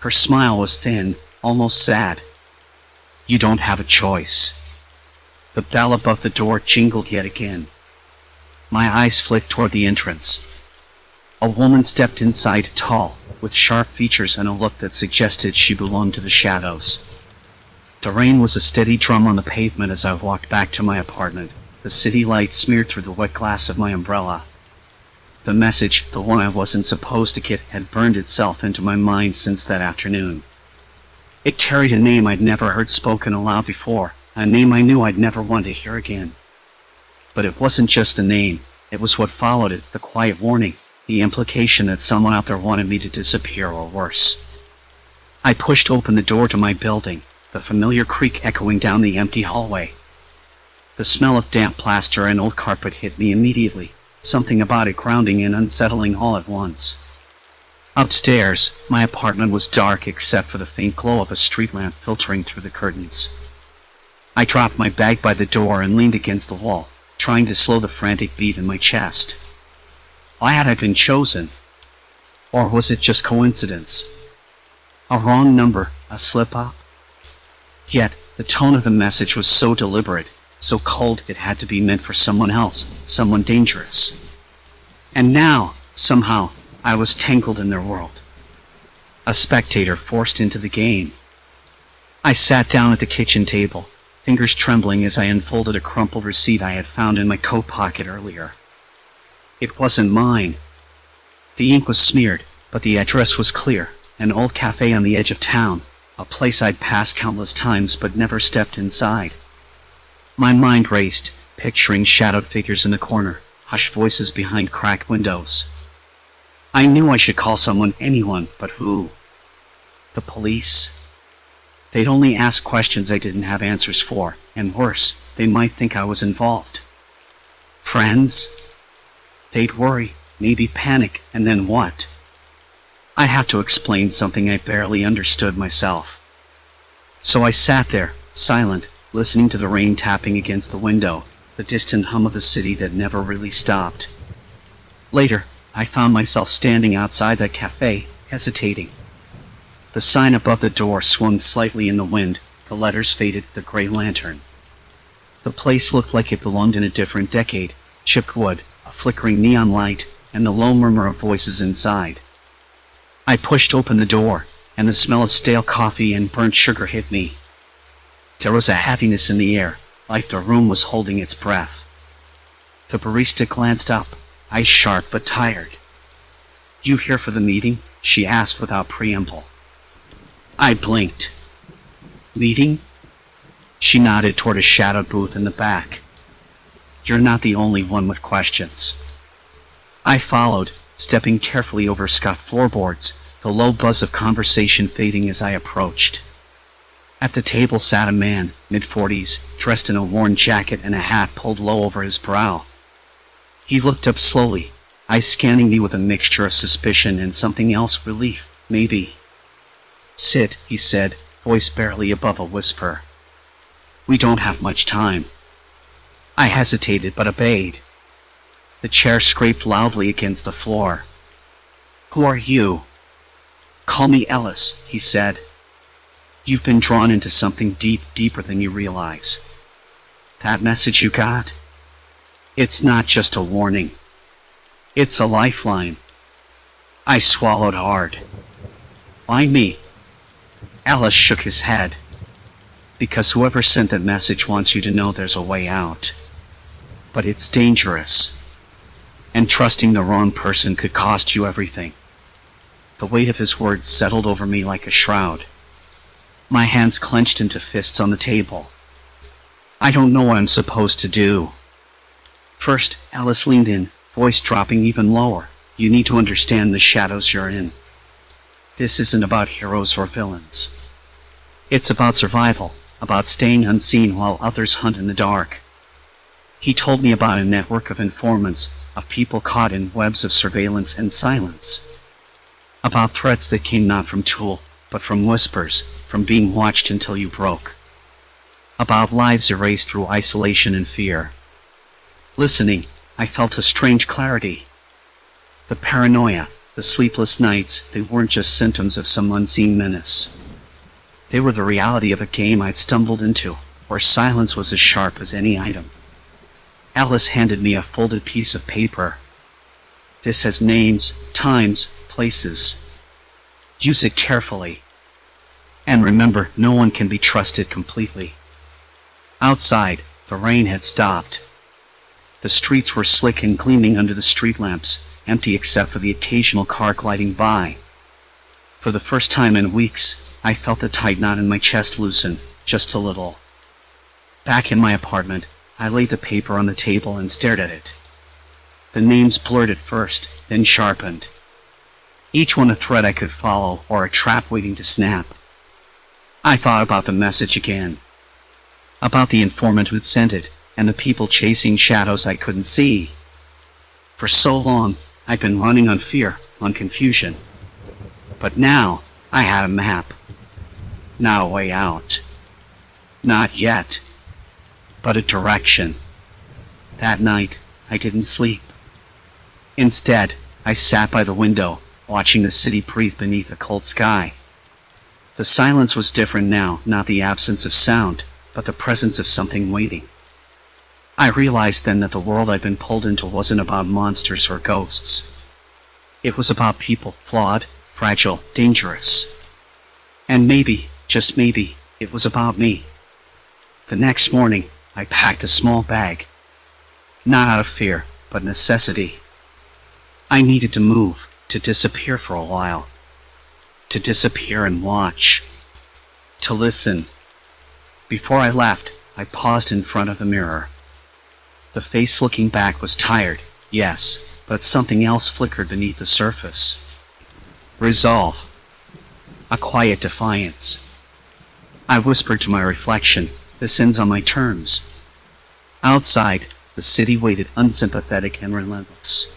Her smile was thin, almost sad. You don't have a choice. The bell above the door jingled yet again. My eyes flicked toward the entrance. A woman stepped inside, tall, with sharp features and a look that suggested she belonged to the shadows. The rain was a steady drum on the pavement as I walked back to my apartment, the city light smeared through the wet glass of my umbrella. The message, the one I wasn't supposed to get, had burned itself into my mind since that afternoon. It carried a name I'd never heard spoken aloud before, a name I knew I'd never want to hear again. But it wasn't just a name, it was what followed it, the quiet warning, the implication that someone out there wanted me to disappear or worse. I pushed open the door to my building, the familiar creak echoing down the empty hallway. The smell of damp plaster and old carpet hit me immediately, something about it grounding and unsettling all at once. Upstairs, my apartment was dark except for the faint glow of a street lamp filtering through the curtains. I dropped my bag by the door and leaned against the wall, trying to slow the frantic beat in my chest. Why had I been chosen? Or was it just coincidence? A wrong number, a slip-up. Yet, the tone of the message was so deliberate, so cold it had to be meant for someone else, someone dangerous. And now, somehow, I was tangled in their world. A spectator forced into the game. I sat down at the kitchen table, fingers trembling as I unfolded a crumpled receipt I had found in my coat pocket earlier. It wasn't mine. The ink was smeared, but the address was clear, an old cafe on the edge of town, a place I'd passed countless times but never stepped inside. My mind raced, picturing shadowed figures in the corner, hushed voices behind cracked windows. I knew I should call someone, anyone, but who? The police? They'd only ask questions I didn't have answers for, and worse, they might think I was involved. Friends? They'd worry, maybe panic, and then what? I'd have to explain something I barely understood myself. So I sat there, silent, listening to the rain tapping against the window, the distant hum of the city that never really stopped. Later, I found myself standing outside that cafe, hesitating. The sign above the door swung slightly in the wind, the letters faded, the gray lantern. The place looked like it belonged in a different decade, chipped wood, a flickering neon light, and the low murmur of voices inside. I pushed open the door, and the smell of stale coffee and burnt sugar hit me. There was a heaviness in the air, like the room was holding its breath. The barista glanced up, eyes sharp but tired. "You here for the meeting?" she asked without preamble. I blinked. "Meeting?" She nodded toward a shadowed booth in the back. "You're not the only one with questions." I followed, stepping carefully over scuffed floorboards, the low buzz of conversation fading as I approached. At the table sat a man, mid-40s, dressed in a worn jacket and a hat pulled low over his brow. He looked up slowly, eyes scanning me with a mixture of suspicion and something else, relief, maybe. "Sit," he said, voice barely above a whisper. "We don't have much time." I hesitated but obeyed. The chair scraped loudly against the floor. "Who are you?" "Call me Ellis," he said. "You've been drawn into something deeper than you realize. That message you got? It's not just a warning. It's a lifeline." I swallowed hard. "Why me?" Ellis shook his head. "Because whoever sent that message wants you to know there's a way out. But it's dangerous. And trusting the wrong person could cost you everything." The weight of his words settled over me like a shroud. My hands clenched into fists on the table. I don't know what I'm supposed to do. First, Ellis leaned in, voice dropping even lower. "You need to understand the shadows you're in. This isn't about heroes or villains. It's about survival, about staying unseen while others hunt in the dark." He told me about a network of informants, of people caught in webs of surveillance and silence. About threats that came not from Tool, but from whispers, from being watched until you broke. About lives erased through isolation and fear. Listening, I felt a strange clarity. The paranoia, the sleepless nights, they weren't just symptoms of some unseen menace. They were the reality of a game I'd stumbled into, where silence was as sharp as any item. Ellis handed me a folded piece of paper. "This has names, times, places. Use it carefully. And remember, no one can be trusted completely." Outside, the rain had stopped. The streets were slick and gleaming under the street lamps, empty except for the occasional car gliding by. For the first time in weeks, I felt the tight knot in my chest loosen, just a little. Back in my apartment, I laid the paper on the table and stared at it. The names blurred at first, then sharpened. Each one a thread I could follow, or a trap waiting to snap. I thought about the message again. About the informant who'd sent it, and the people chasing shadows I couldn't see. For so long, I'd been running on fear, on confusion. But now, I had a map. Not a way out. Not yet. But a direction. That night, I didn't sleep. Instead, I sat by the window, watching the city breathe beneath a cold sky. The silence was different now, not the absence of sound, but the presence of something waiting. I realized then that the world I'd been pulled into wasn't about monsters or ghosts. It was about people, flawed, fragile, dangerous. And maybe, just maybe, it was about me. The next morning, I packed a small bag. Not out of fear, but necessity. I needed to move, to disappear for a while. To disappear and watch. To listen. Before I left, I paused in front of the mirror. The face looking back was tired, yes, but something else flickered beneath the surface. Resolve. A quiet defiance. I whispered to my reflection, "This ends on my terms." Outside, the city waited unsympathetic and relentless.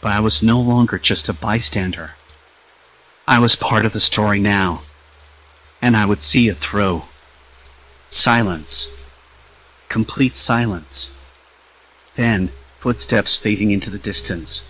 But I was no longer just a bystander. I was part of the story now, and I would see it through. Silence. Complete silence. Then, footsteps fading into the distance.